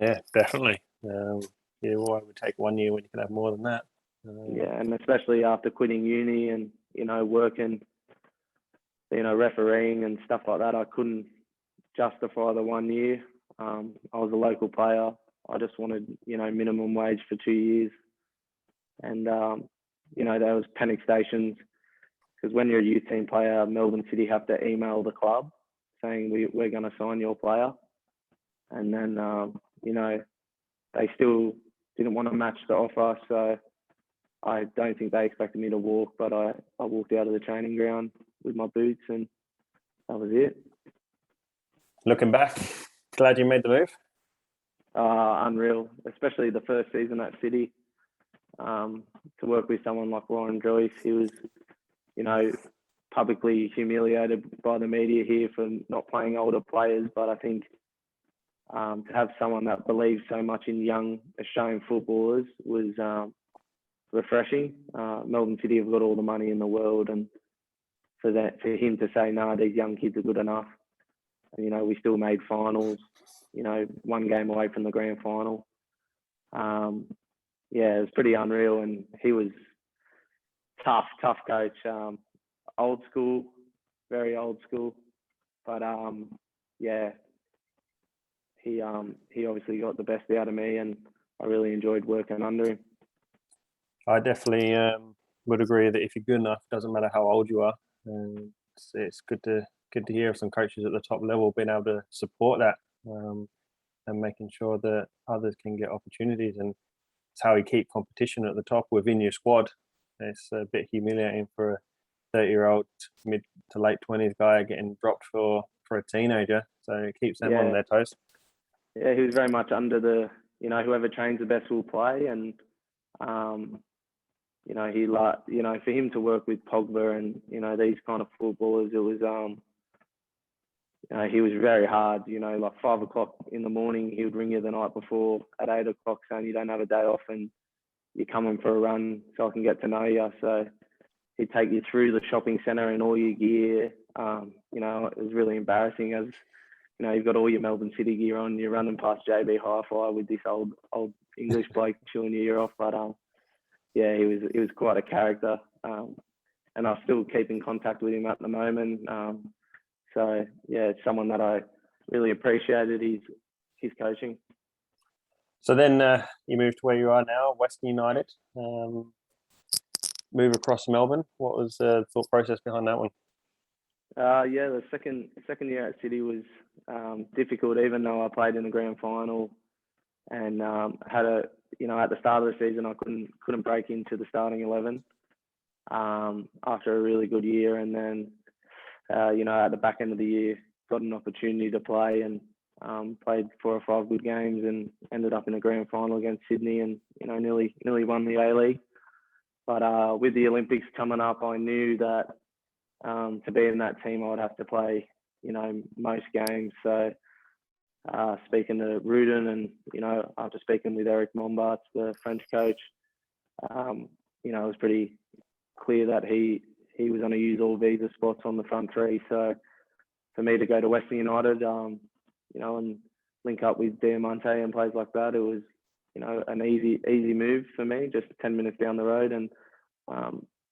Yeah, definitely. Why would take 1 year when you can have more than that? Yeah, and especially after quitting uni and, working, refereeing and stuff like that, I couldn't justify the 1 year. I was a local player. I just wanted, minimum wage for 2 years. And, there was panic stations, because when you're a youth team player, Melbourne City have to email the club saying we're going to sign your player. And then, they still didn't want to match the offer. So I don't think they expected me to walk, but I walked out of the training ground with my boots, and that was it. Looking back, glad you made the move? Unreal, especially the first season at City. To work with someone like Warren Joyce, he was, publicly humiliated by the media here for not playing older players, but I think to have someone that believes so much in young Australian footballers was refreshing. Melbourne City have got all the money in the world, and for him to say, "No, these young kids are good enough." And, we still made finals. One game away from the grand final. It was pretty unreal, and he was tough coach. Old school, very old school, but he obviously got the best out of me, and I really enjoyed working under him. I definitely would agree that if you're good enough, doesn't matter how old you are. It's good to hear of some coaches at the top level being able to support that and making sure that others can get opportunities. And it's how you keep competition at the top within your squad. It's a bit humiliating for a 30-year-old mid to late 20s guy getting dropped for a teenager. So it keeps them on their toes. Yeah, he was very much under the, whoever trains the best will play. And, for him to work with Pogba and, these kind of footballers, it was, he was very hard, like 5 o'clock in the morning, he would ring you the night before at 8 o'clock saying you don't have a day off and you're coming for a run so I can get to know you. So he'd take you through the shopping centre and all your gear. It was really embarrassing as, you've got all your Melbourne City gear on, you're running past JB Hi-Fi with this old English bloke chewing your ear off. But he was quite a character. And I still keep in contact with him at the moment. It's someone that I really appreciated his coaching. So then you moved to where you are now, Western United. Move across Melbourne. What was the thought process behind that one? The second year at City was difficult, even though I played in the grand final and had at the start of the season I couldn't break into the starting 11 after a really good year, and then at the back end of the year got an opportunity to play and played 4 or 5 good games and ended up in a grand final against Sydney and nearly won the A-League. But with the Olympics coming up, I knew that to be in that team, I would have to play, most games. So speaking to Rudin and, after speaking with Eric Mombarts, the French coach, it was pretty clear that he was going to use all visa spots on the front three. So for me to go to Western United, and link up with Diamante and players like that, it was, an easy move for me, just 10 minutes down the road. And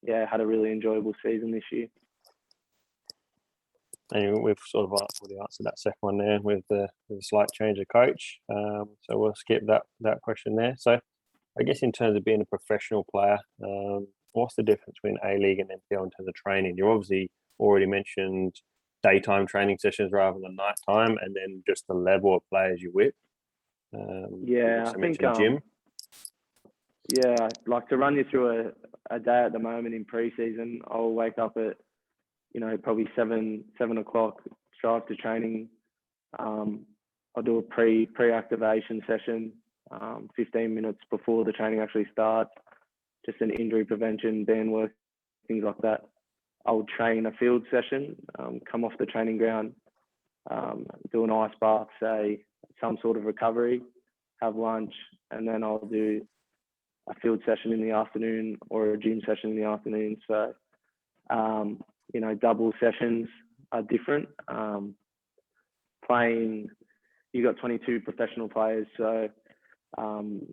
had a really enjoyable season this year. And we've sort of already answered that second one there with a slight change of coach. So we'll skip that question there. So I guess in terms of being a professional player, what's the difference between A-League and NPL in terms of training? You obviously already mentioned daytime training sessions rather than nighttime, and then just the level of players you with. I think gym. I'd like to run you through a day at the moment in pre-season. I'll wake up at probably 7 o'clock, drive to training. I'll do a pre-activation session 15 minutes before the training actually starts, just an injury prevention, band work, things like that. I'll train a field session, come off the training ground, do an ice bath, say some sort of recovery, have lunch, and then I'll do a field session in the afternoon or a gym session in the afternoon. So, double sessions are different. You got 22 professional players, so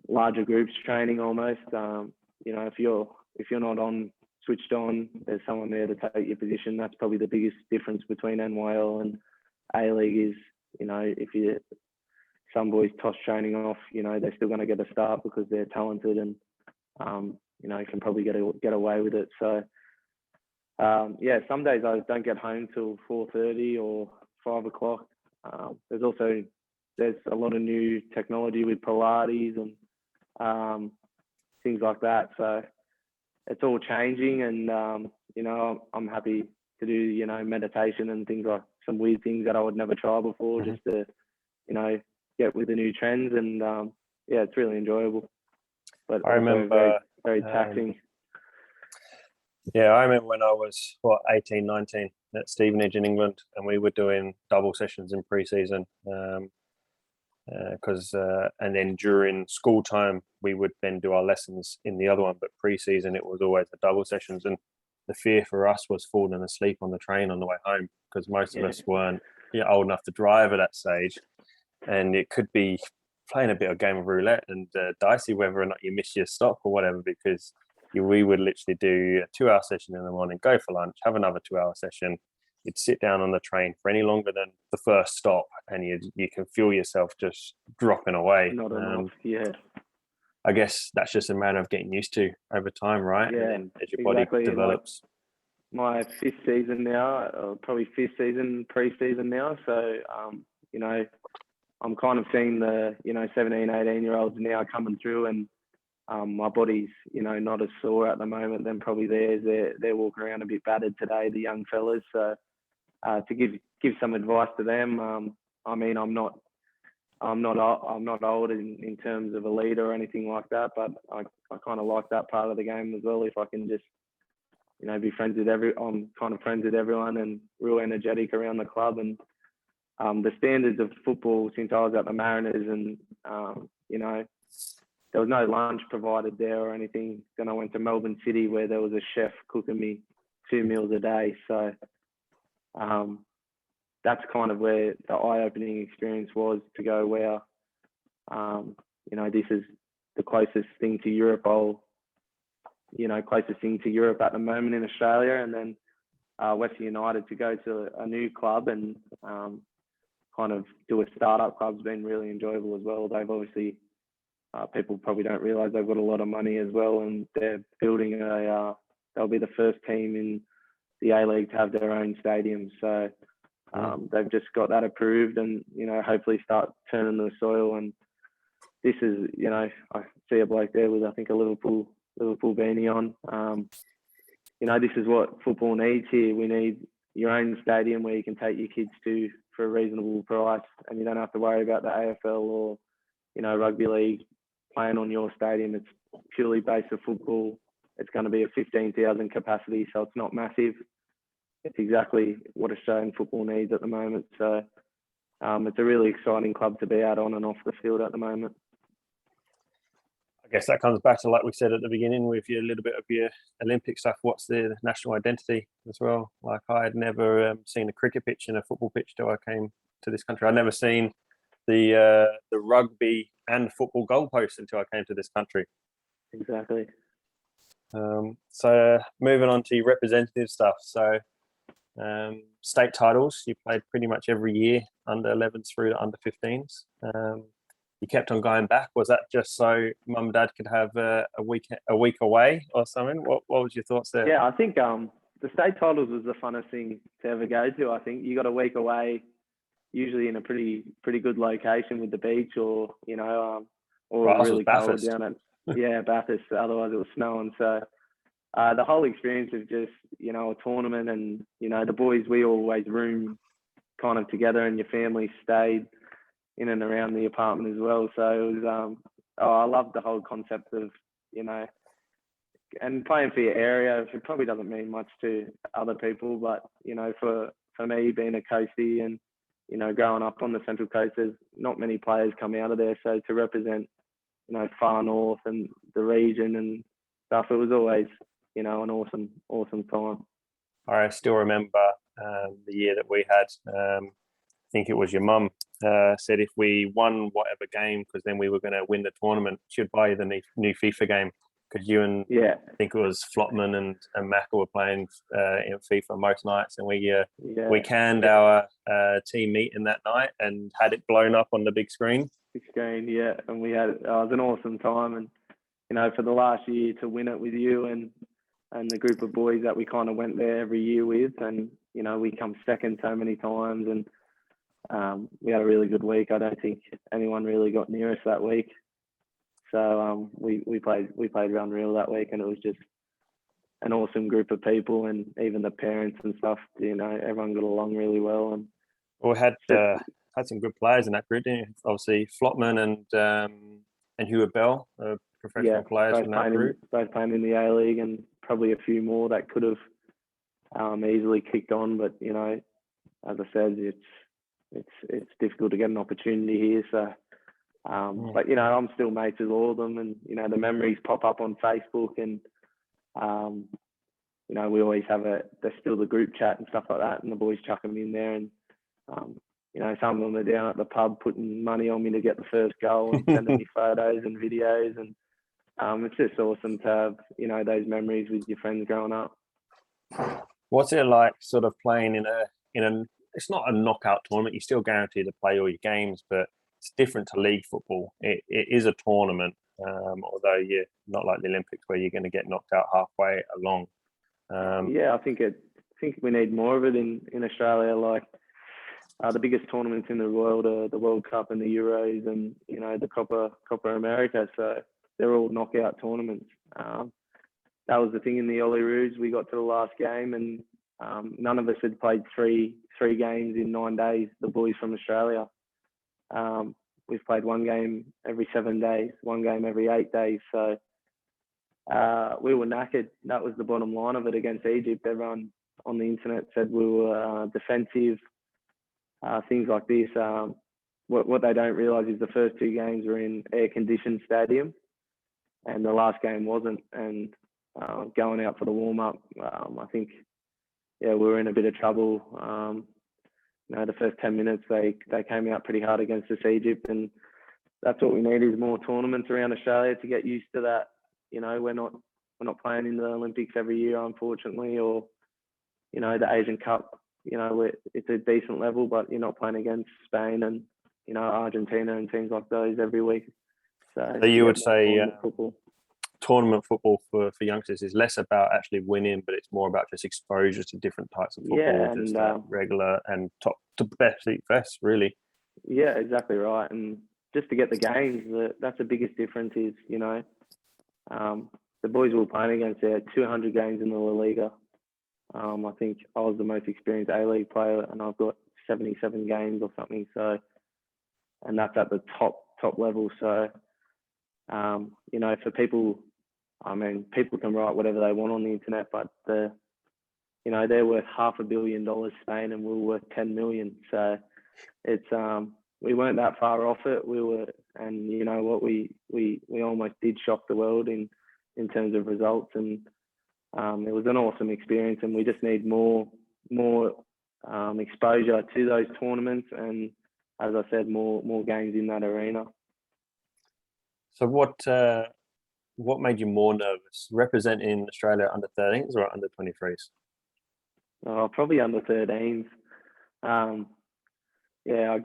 larger groups training almost. If you're not switched on, there's someone there to take your position. That's probably the biggest difference between NYL and A-League is, if some boys toss training off, they're still going to get a start because they're talented and, can probably get away with it. So, some days I don't get home till 4:30 or 5 o'clock. There's a lot of new technology with Pilates and things like that. So it's all changing, and I'm happy to do meditation and things, like some weird things that I would never try before, just to get with the new trends. And it's really enjoyable, but I remember very taxing. Yeah, I remember when I was 18, 19 at Stevenage in England, and we were doing double sessions in pre-season. And then during school time we would then do our lessons in the other one, but pre-season it was always the double sessions. And the fear for us was falling asleep on the train on the way home, because most of us weren't old enough to drive at that stage, and it could be playing a bit of game of roulette and dicey whether or not you miss your stop or whatever, because we would literally do a 2-hour session in the morning, go for lunch, have another 2-hour session. You'd sit down on the train for any longer than the first stop, and you can feel yourself just dropping away. Not enough, yeah. I guess that's just a matter of getting used to over time, right? Yeah, and then as your body develops. Like my 5th season now, or probably 5th season, pre-season now. So, you know, I'm kind of seeing the, 17, 18-year-olds now coming through, and my body's, not as sore at the moment than probably theirs. They're walking around a bit battered today, the young fellas. So to give some advice to them, I mean, I'm not old in terms of a leader or anything like that, but I kind of like that part of the game as well. If I can just, be friends with I'm kind of friends with everyone and real energetic around the club. And the standards of football since I was at the Mariners, and there was no lunch provided there or anything. Then I went to Melbourne City, where there was a chef cooking me 2 meals a day. So that's kind of where the eye-opening experience was, to go where, this is the closest thing to Europe closest thing to Europe at the moment in Australia. And then Western United, to go to a new club and kind of do a startup club's been really enjoyable as well. They've obviously, people probably don't realise they've got a lot of money as well, and they're building they'll be the first team in the A-League to have their own stadium. So they've just got that approved, and, hopefully start turning the soil. And this is, I see a bloke there with, I think, a Liverpool beanie on. This is what football needs here. We need your own stadium where you can take your kids to for a reasonable price, and you don't have to worry about the AFL or, rugby league playing on your stadium. It's purely based on football. It's going to be a 15,000 capacity, so it's not massive. It's exactly what Australian football needs at the moment. So it's a really exciting club to be out on and off the field at the moment. I guess that comes back to, like we said at the beginning, with a little bit of your Olympic stuff. What's the national identity as well? Like, I had never seen a cricket pitch and a football pitch till I came to this country. I'd never seen the rugby and football goalposts until I came to this country. Exactly. So moving on to your representative stuff. So state titles, you played pretty much every year, under 11s through to under 15s. You kept on going back. Was that just so mum and dad could have a week away or something? What was your thoughts there? Yeah, I think the state titles was the funnest thing to ever go to. I think you got a week away, usually in a pretty good location with the beach, or really cold down at Bathurst. Otherwise it was snowing. So the whole experience of just a tournament, and the boys, we always room kind of together, and your family stayed in and around the apartment as well. So it was I loved the whole concept of and playing for your area. It probably doesn't mean much to other people, but for me, being a coastie and growing up on the Central Coast, there's not many players come out of there. So to represent far north and the region and stuff, it was always an awesome time. I still remember the year that we had, I think it was your mum said if we won whatever game, because then we were going to win the tournament, she would buy you the new FIFA game, because you and I think it was Flotman and Macca were playing in FIFA most nights, and we canned our team meeting that night and had it blown up on the big screen. And we had it was an awesome time, and for the last year to win it with you and the group of boys that we kind of went there every year with, and we come second so many times, and we had a really good week. I don't think anyone really got near us that week. So we played unreal that week, and it was just an awesome group of people, and even the parents and stuff. Everyone got along really well, and we had some good players in that group, didn't you? Obviously, Flotman and Hubert Bell, professional players in that group. Both playing in the A-League and probably a few more that could have easily kicked on, but you know, as I said, it's difficult to get an opportunity here. So, but you know, I'm still mates with all of them, and you know, the memories pop up on Facebook, and you know, we always have there's still the group chat and stuff like that, and the boys chuck them in there, and you know, some of them are down at the pub putting money on me to get the first goal and sending me photos and videos, and it's just awesome to have, you know, those memories with your friends growing up. What's it like, sort of playing in a? It's not a knockout tournament. You're still guaranteed to play all your games, but it's different to league football. It is a tournament, although you're not like the Olympics where you're going to get knocked out halfway along. Yeah, I think we need more of it in Australia. Like the biggest tournaments in the world are the World Cup and the Euros, and you know, the Copa America. So they're all knockout tournaments. That was the thing in the Olyroos. We got to the last game, and none of us had played three games in 9 days. The boys from Australia, we've played one game every 7 days, one game every 8 days. So we were knackered. That was the bottom line of it against Egypt. Everyone on the internet said we were defensive, things like this. What they don't realise is the first 2 games were in air-conditioned stadium, and the last game wasn't. And going out for the warm-up, I think, yeah, we were in a bit of trouble. You know, the first 10 minutes, they came out pretty hard against this Egypt, and that's what we need, is more tournaments around Australia to get used to that. You know, we're not playing in the Olympics every year, unfortunately, or, you know, the Asian Cup, you know, it's a decent level, but you're not playing against Spain and, you know, Argentina and teams like those every week. So you would say tournament football for youngsters is less about actually winning, but it's more about just exposure to different types of football, yeah, just and regular and top to best, really. Yeah, exactly right. And just to get the games, that's the biggest difference is, you know, the boys we were playing against, they had 200 games in the La Liga. I think I was the most experienced A-League player, and I've got 77 games or something. So, and that's at the top level. So, you know, for people, I mean, people can write whatever they want on the internet, but you know, they're worth $500 million, Spain, and we're worth 10 million. So it's we weren't that far off it. We were, and you know what, we almost did shock the world in terms of results, and it was an awesome experience. And we just need more exposure to those tournaments, and as I said, more games in that arena. So what made you more nervous, representing Australia under 13s or under 23s? Oh, probably under 13s. Yeah,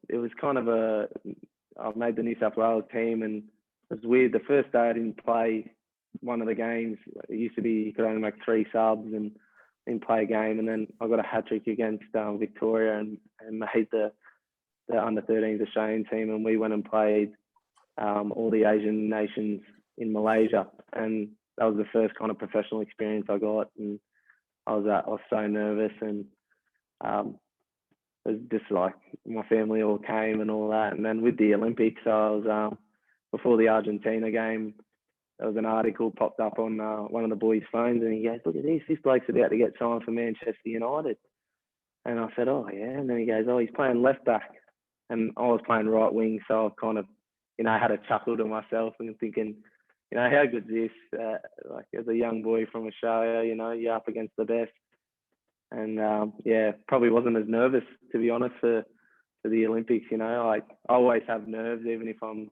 it was kind of I made the New South Wales team, and it was weird. The first day I didn't play one of the games. It used to be you could only make 3 subs and didn't play a game, and then I got a hat-trick against Victoria and made the under 13s Australian team, and we went and played all the Asian nations in Malaysia, and that was the first kind of professional experience I got, and I was so nervous, and it was just like my family all came and all that. And then with the Olympics, I was before the Argentina game, there was an article popped up on one of the boys' phones, and he goes, "Look at this bloke's about to get signed for Manchester United." And I said, "Oh yeah," and then he goes, "Oh, he's playing left back," and I was playing right wing, so I kind of, you know, I had a chuckle to myself and thinking, you know, how good's this? Like, as a young boy from Australia, you know, you're up against the best. And yeah, probably wasn't as nervous, to be honest, for the Olympics. You know, I always have nerves, even if I'm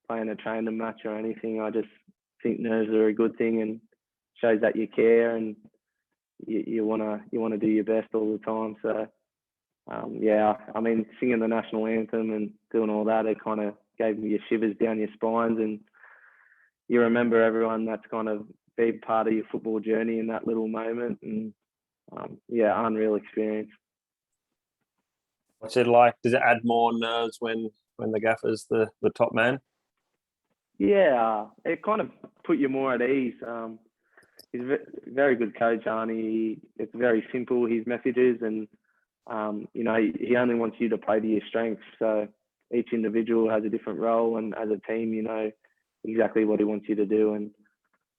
playing a training match or anything. I just think nerves are a good thing, and shows that you care and you wanna do your best all the time. So yeah, I mean, singing the national anthem and doing all that, it kind of gave me your shivers down your spines, and you remember everyone that's kind of been part of your football journey in that little moment. And yeah, unreal experience. What's it like? Does it add more nerves when the gaffer's the top man? Yeah, it kind of put you more at ease. He's a very good coach, Arnie. It's very simple, his messages, and you know, he only wants you to play to your strengths. So each individual has a different role, and as a team, you know exactly what he wants you to do. And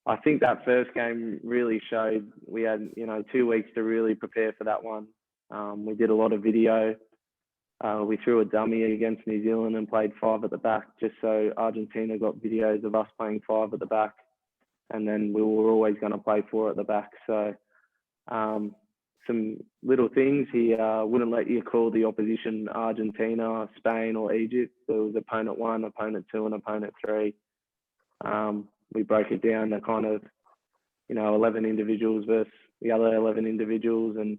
I think that first game really showed we had, 2 weeks to really prepare for that one. We did a lot of video. We threw a dummy against New Zealand and played 5 at the back, just so Argentina got videos of us playing 5 at the back. And then we were always going to play 4 at the back. So some little things, he wouldn't let you call the opposition Argentina, Spain or Egypt. There was opponent 1, opponent 2 and opponent 3. We broke it down to kind of, 11 individuals versus the other 11 individuals. And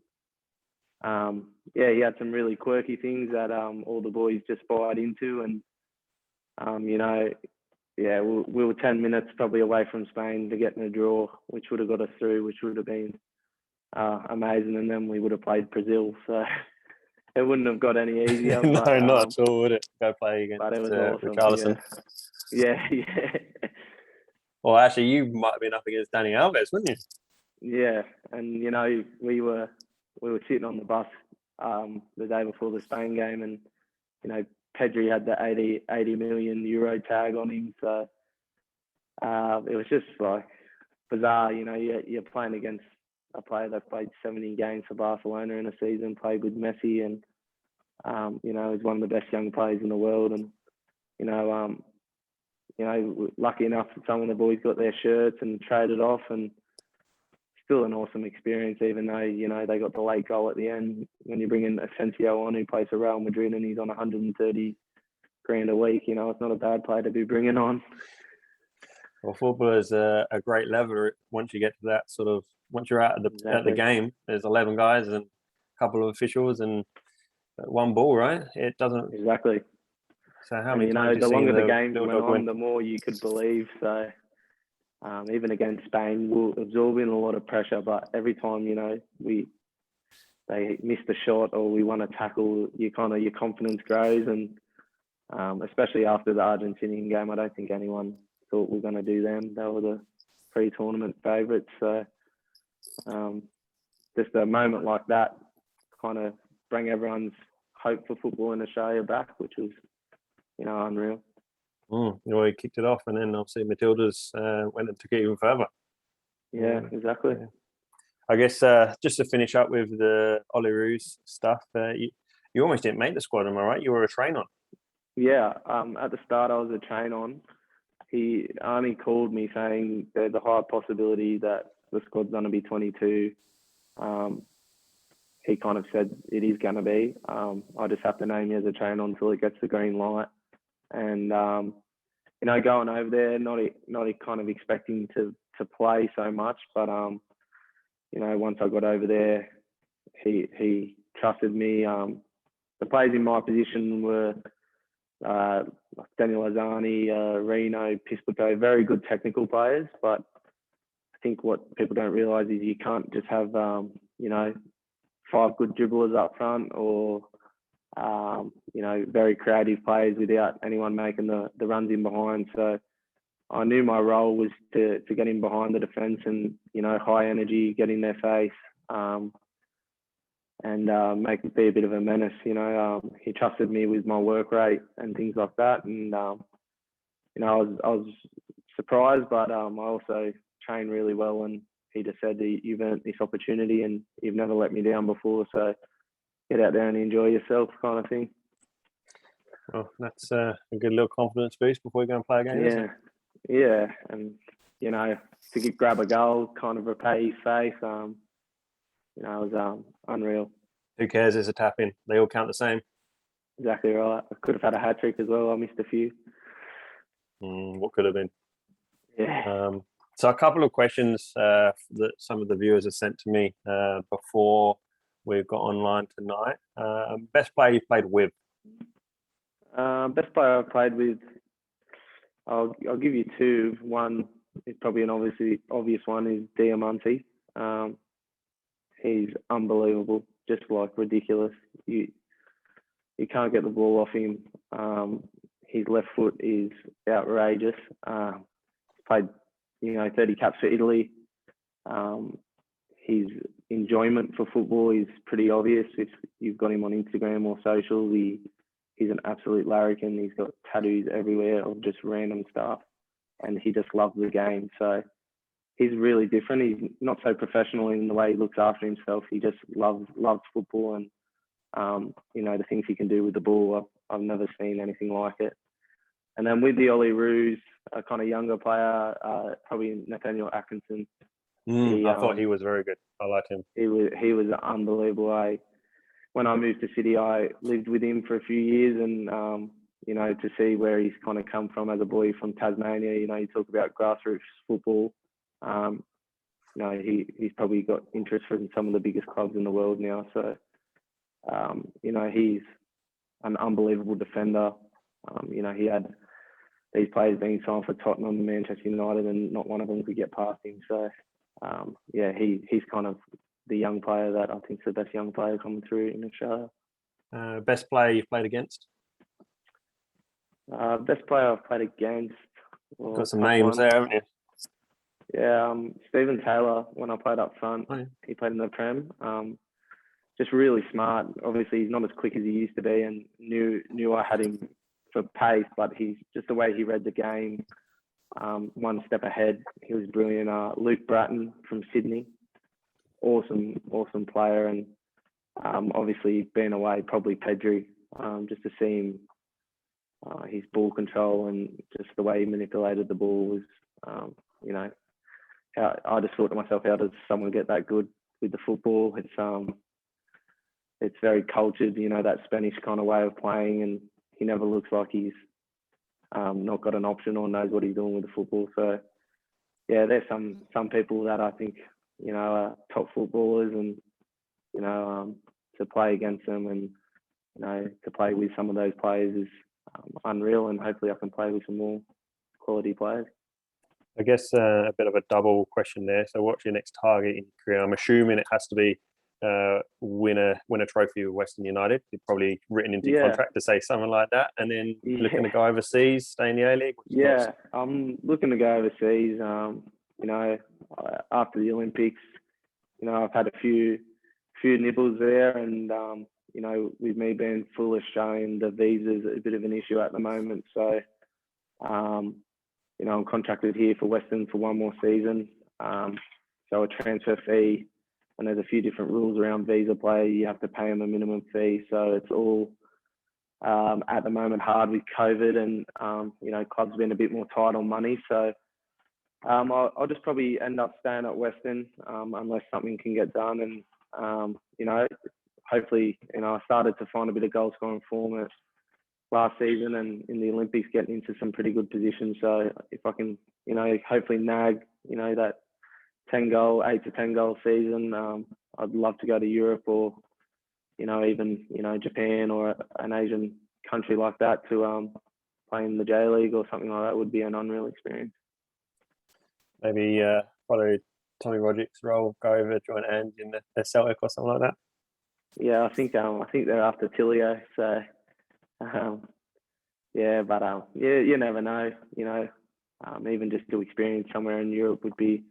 he had some really quirky things that all the boys just bought into. And, we were 10 minutes probably away from Spain to get in a draw, which would have got us through, which would have been amazing. And then we would have played Brazil. So it wouldn't have got any easier. No, but, not at all, would it? Go play against but it was awesome. Richarlison. Yeah. Well, actually, you might have been up against Danny Alves, wouldn't you? Yeah, and we were sitting on the bus the day before the Spain game, and Pedri had the 80 million euro tag on him, so it was just like bizarre. You're playing against a player that played 70 games for Barcelona in a season, played with Messi, and is one of the best young players in the world, and lucky enough that some of the boys got their shirts and traded off, and still an awesome experience, even though, they got the late goal at the end. When you bring in Asensio on, who plays for Real Madrid and he's on 130 grand a week, it's not a bad player to be bringing on. Well, football is a great lever once you get to that sort of, once you're out at the game, there's 11 guys and a couple of officials and one ball, right? It doesn't... Exactly. So how many times the longer the games went on, the more you could believe. So even against Spain, we're absorbing a lot of pressure. But every time they missed a shot or we won a tackle, your confidence grows. And especially after the Argentinian game, I don't think anyone thought we were going to do them. They were the pre-tournament favourites. So just a moment like that kind of bring everyone's hope for football in Australia back, which was unreal. He kicked it off, and then obviously Matilda's went and took it even further. Yeah, exactly. Yeah. I guess just to finish up with the Olyroos stuff, you almost didn't make the squad, am I right? You were a train-on. Yeah, at the start I was a train-on. Arnie called me saying there's a high possibility that the squad's going to be 22. He kind of said it is going to be. I just have to name you as a train-on until it gets the green light. And, going over there, not kind of expecting to play so much. But, once I got over there, he trusted me. The players in my position were Daniel Azzani, Reno, Piscopo, very good technical players. But I think what people don't realise is you can't just have, 5 good dribblers up front or very creative players without anyone making the runs in behind. So I knew my role was to get in behind the defence and, high energy, get in their face and make it be a bit of a menace. He trusted me with my work rate and things like that. And, I was surprised, but I also trained really well. And he just said, you've earned this opportunity and you've never let me down before. So get out there and enjoy yourself, kind of thing. Well, that's a good little confidence boost before you go and play a game, isn't it? Yeah. And, to grab a goal, kind of repay his face, it was unreal. Who cares? It's a tap-in. They all count the same. Exactly right. I could have had a hat-trick as well. I missed a few. What could have been? Yeah. So a couple of questions that some of the viewers have sent to me before we've got online tonight. Best player you've played with? Best player I've played with, I'll give you 2. One is probably an obvious one is Diamante. He's unbelievable, just like ridiculous. You can't get the ball off him. His left foot is outrageous. Played 30 caps for Italy. His enjoyment for football is pretty obvious. If you've got him on Instagram or social, he's an absolute larrikin. He's got tattoos everywhere of just random stuff, and he just loves the game. So he's really different. He's not so professional in the way he looks after himself. He just loves football, and the things he can do with the ball. I've never seen anything like it. And then with the Olyroos, a kind of younger player, probably Nathaniel Atkinson. I thought he was very good. I liked him. He was unbelievable. When I moved to City, I lived with him for a few years, and to see where he's kind of come from as a boy from Tasmania. You talk about grassroots football. He's probably got interest from some of the biggest clubs in the world now. So, he's an unbelievable defender. He had these players being signed for Tottenham and Manchester United, and not one of them could get past him. So, he's kind of the young player that I think is the best young player coming through in Australia. Best player you've played against? Best player I've played against. Well, got some names there, haven't you? Yeah, Stephen Taylor, when I played up front, He played in the Prem. Just really smart. Obviously, he's not as quick as he used to be, and knew I had him for pace, but he's just the way he read the game, one step ahead. He was brilliant. Luke Bratton from Sydney, awesome player, and obviously being away, probably Pedri, just to see him, his ball control and just the way he manipulated the ball was, I just thought to myself, how does someone get that good with the football? It's very cultured, that Spanish kind of way of playing, and he never looks like he's not got an option or knows what he's doing with the football. So, yeah, there's some people that I think, are top footballers, and, to play against them and, to play with some of those players is unreal, and hopefully I can play with some more quality players. I guess a bit of a double question there. So what's your next target in your career? I'm assuming it has to be win a trophy with Western United. You're probably written into your contract to say something like that, and then looking to go overseas, stay in the A-League. Yeah, I'm looking to go overseas. After the Olympics, I've had a few nibbles there, and with me being full Australian, the visa's a bit of an issue at the moment. So, I'm contracted here for Western for one more season. So a transfer fee, and there's a few different rules around visa play. You have to pay them a minimum fee. So it's all, at the moment, hard with COVID, and, clubs been a bit more tight on money. So I'll just probably end up staying at Western unless something can get done. And, hopefully, I started to find a bit of goal scoring form last season, and in the Olympics getting into some pretty good positions. So if I can, hopefully nag, that 8 to 10 goal season, I'd love to go to Europe or, even, Japan or an Asian country like that to play in the J League or something like that. Would be an unreal experience. Maybe follow Tommy Roderick's role, go over, join hands in the Celtic or something like that. Yeah, I think they're after Tilio. So, you never know. Even just to experience somewhere in Europe would be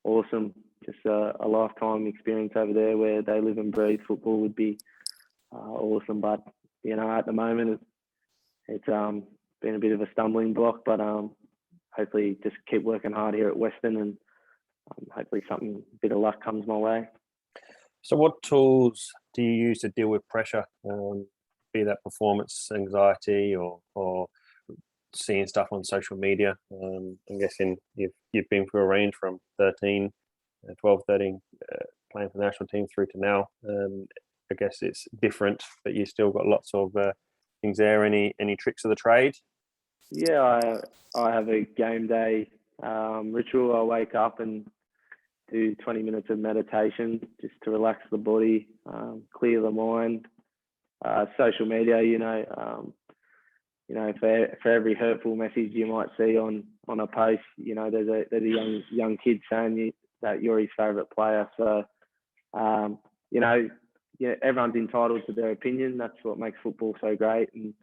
awesome. Just a lifetime experience over there where they live and breathe football would be awesome. But at the moment it's been a bit of a stumbling block. But hopefully just keep working hard here at Western, and hopefully a bit of luck comes my way. So what tools do you use to deal with pressure, be that performance anxiety or seeing stuff on social media? I'm guessing you've been through a range from 13, 12, 13, playing for the national team through to now. I guess it's different, but you still got lots of things there. Any tricks of the trade? Yeah, I have a game day ritual. I wake up and do 20 minutes of meditation just to relax the body, clear the mind. Social media, for every hurtful message you might see on a post, there's a young kid saying that you're his favourite player. So, everyone's entitled to their opinion. That's what makes football so great. And,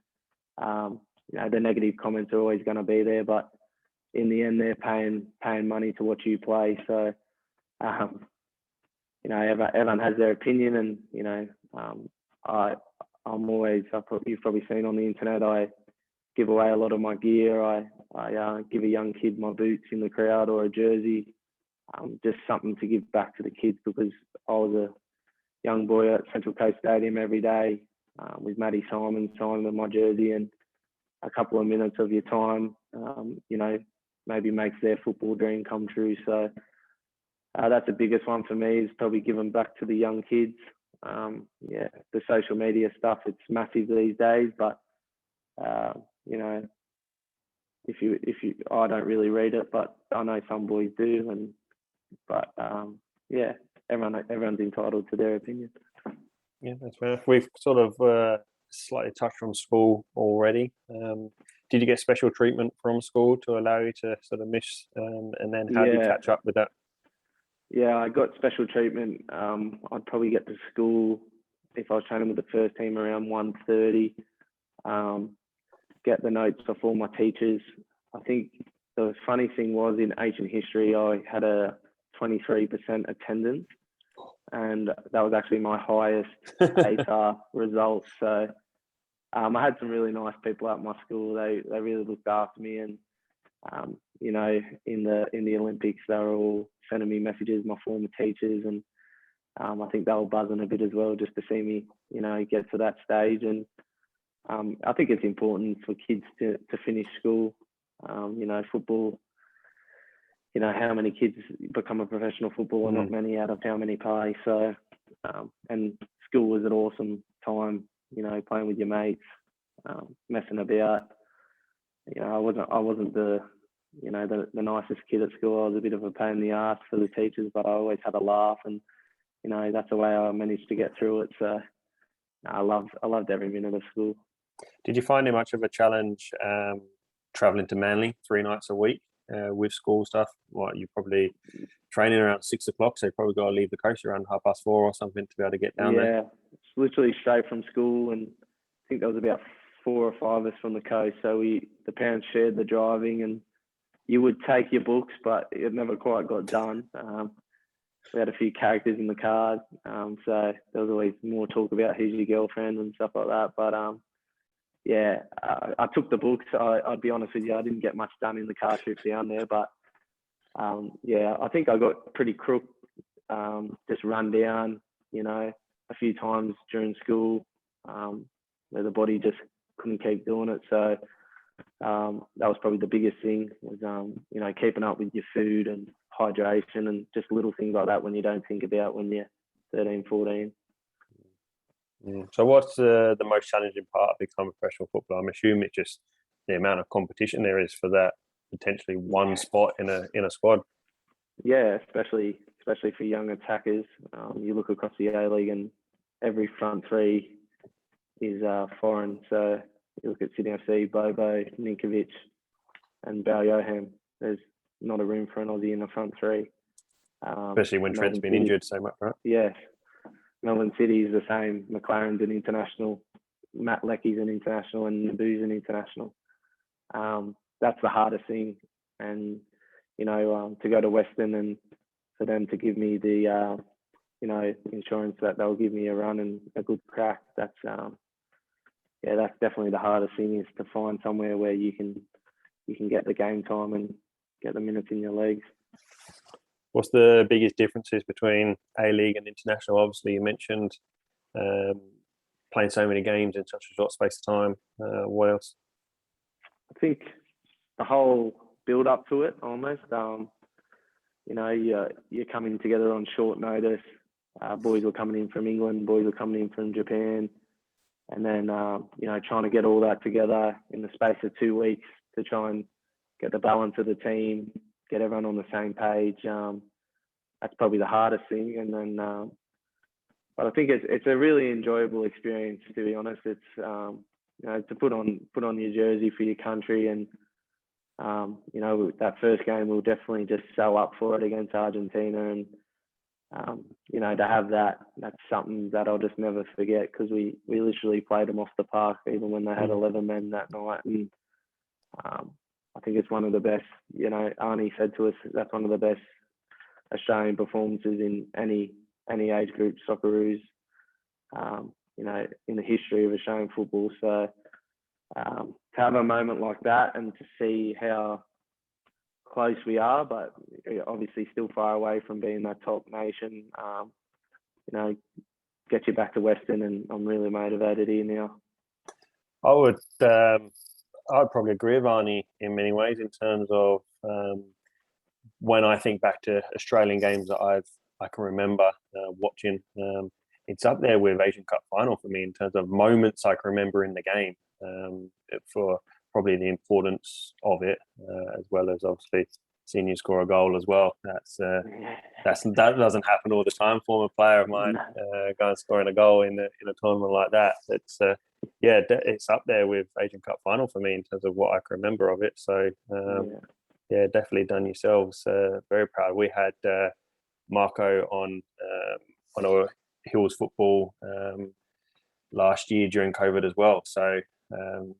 the negative comments are always going to be there, but in the end, they're paying money to watch you play. So, everyone has their opinion, and, you've probably seen on the internet, I give away a lot of my gear. I give a young kid my boots in the crowd or a jersey. just something to give back to the kids, because I was a young boy at Central Coast Stadium every day with Matty Simon signing my jersey, and a couple of minutes of your time, maybe makes their football dream come true. So that's the biggest one for me, is probably giving back to the young kids. The social media stuff, it's massive these days, but I don't really read it, but I know some boys do, everyone's entitled to their opinion. Yeah, that's fair. We've sort of slightly touched on school already. Did you get special treatment from school to allow you to sort of miss, and then how do you catch up with that? Yeah, I got special treatment. I'd probably get to school if I was training with the first team around 1:30. Get the notes off all my teachers. I think the funny thing was, in ancient history, I had a 23% attendance, and that was actually my highest ATAR result. So I had some really nice people at my school. They really looked after me, and in the Olympics, they were all sending me messages, my former teachers, and I think they were buzzing a bit as well, just to see me, get to that stage. And I think it's important for kids to finish school. Football, how many kids become a professional footballer? Not many, out of how many play. So, and school was an awesome time, playing with your mates, messing about. I wasn't the nicest kid at school. I was a bit of a pain in the ass for the teachers, but I always had a laugh, and that's the way I managed to get through it. So I loved every minute of school. Did you find it much of a challenge traveling to Manly 3 nights a week with school stuff? You probably training around 6 o'clock, so you probably got to leave the coast around 4:30 or something to be able to get down there. Yeah, it's literally straight from school, and I think there was about 4 or 5 of us from the coast. So the parents shared the driving, and you would take your books, but it never quite got done. We had a few characters in the car, so there was always more talk about who's your girlfriend and stuff like that. But I took the books. I'd be honest with you, I didn't get much done in the car trip down there, but I think I got pretty crook, just run down, a few times during school, where the body just couldn't keep doing it. So that was probably the biggest thing, was keeping up with your food and hydration, and just little things like that when you don't think about when you're 13, 14. So what's the most challenging part of becoming a professional footballer? I'm assuming it's just the amount of competition there is for that potentially one spot in a squad. Yeah, especially for young attackers. You look across the A-League, and every front three is foreign. So you look at Sydney FC, Bobo, Ninkovic, and Baljohan. There's not a room for an Aussie in the front three. Especially when Trent's been injured so much, right? Yeah. Melbourne City is the same. McLaren's an international. Matt Leckie's an international, and Naboo's an international. That's the hardest thing. And, to go to Western and for them to give me the, insurance that they'll give me a run and a good crack, that's definitely the hardest thing, is to find somewhere where you can get the game time and get the minutes in your legs. What's the biggest differences between A-League and international? Obviously, you mentioned playing so many games in such a short space of time. What else? I think the whole build up to it, almost. You're coming together on short notice. Boys were coming in from England, boys were coming in from Japan, and then trying to get all that together in the space of 2 weeks to try and get the balance of the team, get everyone on the same page. That's probably the hardest thing. And then, but I think it's a really enjoyable experience, to be honest. It's to put on your jersey for your country, and that first game we'll definitely just sell up for it against Argentina, and to have that's something that I'll just never forget, because we literally played them off the park even when they had 11 men that night. And I think it's one of the best, Arnie said to us, that's one of the best Australian performances in any age group, Socceroos, in the history of Australian football. So to have a moment like that, and to see how close we are, but obviously still far away from being that top nation. Get you back to Western, and I'm really motivated here now. I'd probably agree with Arnie in many ways in terms of when I think back to Australian games that I can remember watching. It's up there with Asian Cup final for me in terms of moments I can remember in the game, for probably the importance of it, as well as obviously seeing you score a goal as well. That doesn't happen all the time. Former player of mine going scoring a goal in a tournament like that. It's up there with Asian Cup final for me in terms of what I can remember of it. So definitely done yourselves. Very proud. We had Marco on our Hills football last year during COVID as well. So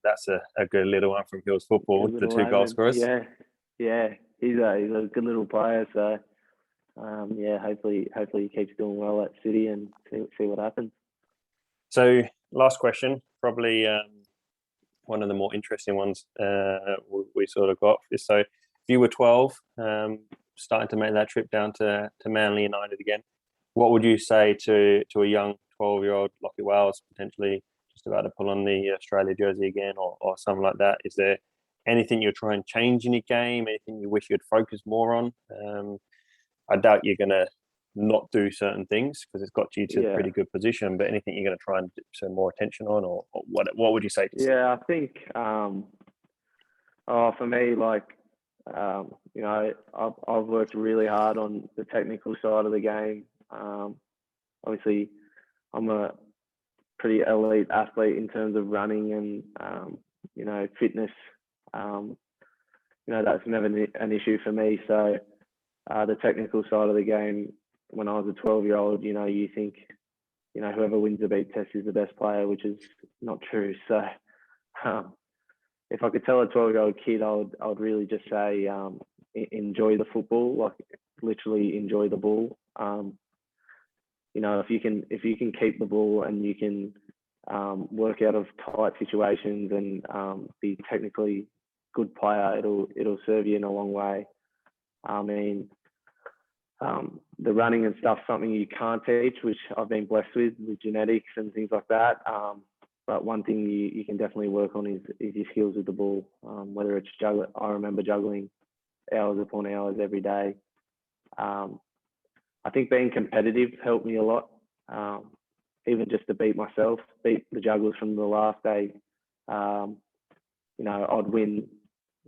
that's a good little one from Hills football. The two goal scorers. Yeah. He's a good little player. So hopefully he keeps doing well at City and see what happens. So last question, probably one of the more interesting ones we sort of got is, so if you were 12, starting to make that trip down to Manly United again, what would you say to a young 12-year-old Lachlan Wales, potentially just about to pull on the Australia jersey again or something like that? Is there anything you're trying to change in your game? Anything you wish you'd focus more on? I doubt you're going to not do certain things because it's got you to a pretty good position, but anything you're going to try and put more attention on, or what would you say to I think for me, I've worked really hard on the technical side of the game. Obviously I'm a pretty elite athlete in terms of running and fitness. That's never an issue for me. So the technical side of the game, when I was a 12-year-old, you think, whoever wins the beat test is the best player, which is not true. So if I could tell a 12-year-old kid, I would really just say, enjoy the football, like literally enjoy the ball. If you can keep the ball and you can work out of tight situations and be technically good player, it'll serve you in a long way. I mean, the running and stuff, something you can't teach, which I've been blessed with genetics and things like that. But one thing you can definitely work on is your skills with the ball, whether it's juggling. I remember juggling hours upon hours every day. I think being competitive helped me a lot, even just to beat the jugglers from the last day. I'd win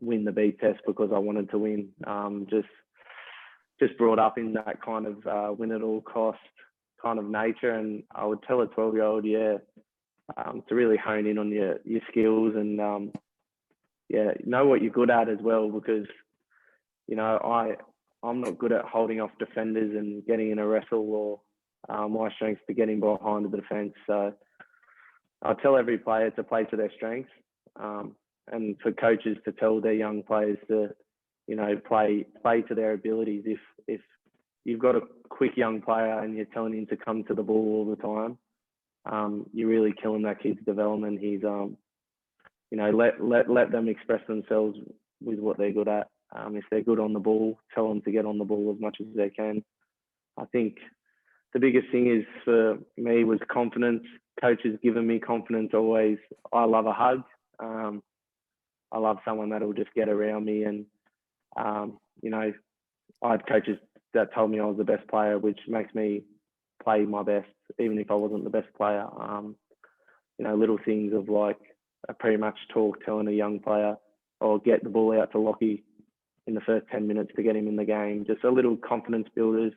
the beat test because I wanted to win. Just brought up in that kind of win at all cost kind of nature, and I would tell a 12-year-old, to really hone in on your skills and know what you're good at as well, because I'm not good at holding off defenders and getting in a wrestle, or my strength's to getting behind the defence. So I tell every player to play to their strengths, and for coaches to tell their young players to play to their abilities. If you've got a quick young player and you're telling him to come to the ball all the time, you're really killing that kid's development. He's let them express themselves with what they're good at. If they're good on the ball, tell them to get on the ball as much as they can. I think the biggest thing is for me was confidence. Coaches giving me confidence always. I love a hug. I love someone that'll just get around me, and I had coaches that told me I was the best player, which makes me play my best, even if I wasn't the best player. Little things of like a pre-match talk, telling a young player, or get the ball out to Lockie in the first 10 minutes to get him in the game. Just a little confidence builders.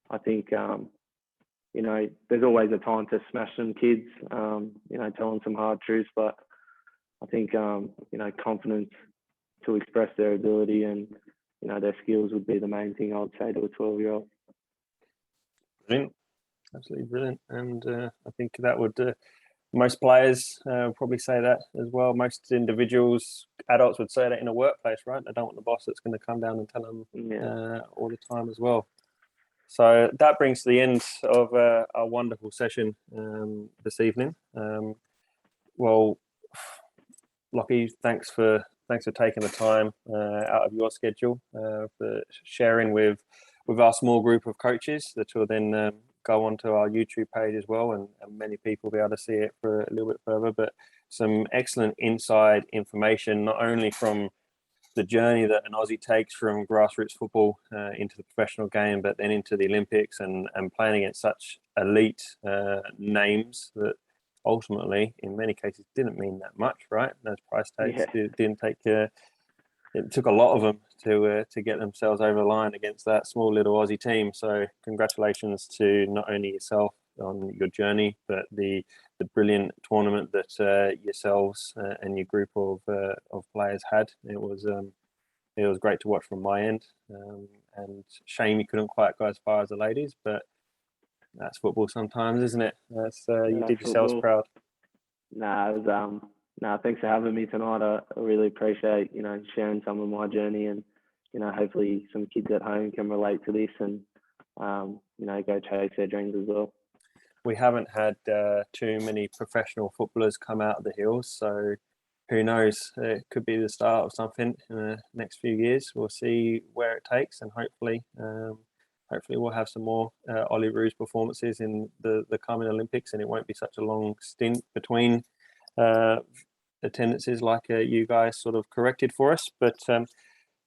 I think, there's always a time to smash some kids, tell them some hard truths, but I think, confidence to express their ability and, their skills would be the main thing I would say to a 12-year-old. Brilliant. Absolutely brilliant. And I think that would, most players probably say that as well. Most individuals, adults would say that in a workplace, right? They don't want the boss that's going to come down and tell them all the time as well. So that brings to the end of our wonderful session this evening. Well, Lockie, thanks for thanks for taking the time out of your schedule for sharing with our small group of coaches that will then go onto our YouTube page as well, and many people will be able to see it for a little bit further. But some excellent inside information, not only from the journey that an Aussie takes from grassroots football into the professional game, but then into the Olympics and playing against such elite names that ultimately, in many cases, didn't mean that much, right? Those price tags didn't take. It took a lot of them to get themselves over the line against that small little Aussie team. So congratulations to not only yourself on your journey, but the brilliant tournament that yourselves and your group of players had. It was great to watch from my end, and shame you couldn't quite go as far as the ladies, but that's football sometimes, isn't it? That's you did yourselves proud. Thanks for having me tonight. I really appreciate sharing some of my journey, and hopefully some kids at home can relate to this and go chase their dreams as well. We haven't had too many professional footballers come out of the hills, so who knows? It could be the start of something in the next few years. We'll see where it takes, and hopefully we'll have some more Olyroos performances in the coming Olympics, and it won't be such a long stint between attendances like you guys sort of corrected for us. But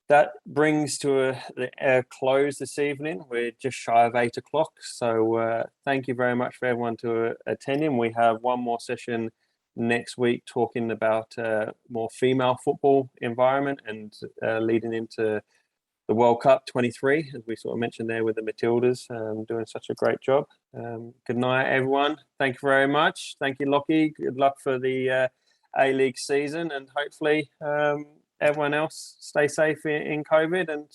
that brings to a close this evening. We're just shy of 8 o'clock. So thank you very much for everyone to attending. We have one more session next week talking about more female football environment and leading into the World Cup 23, as we sort of mentioned there with the Matildas, doing such a great job. Good night, everyone. Thank you very much. Thank you, Lockie. Good luck for the A-League season, and hopefully everyone else stay safe in COVID, and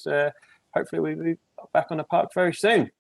hopefully we'll be back on the park very soon.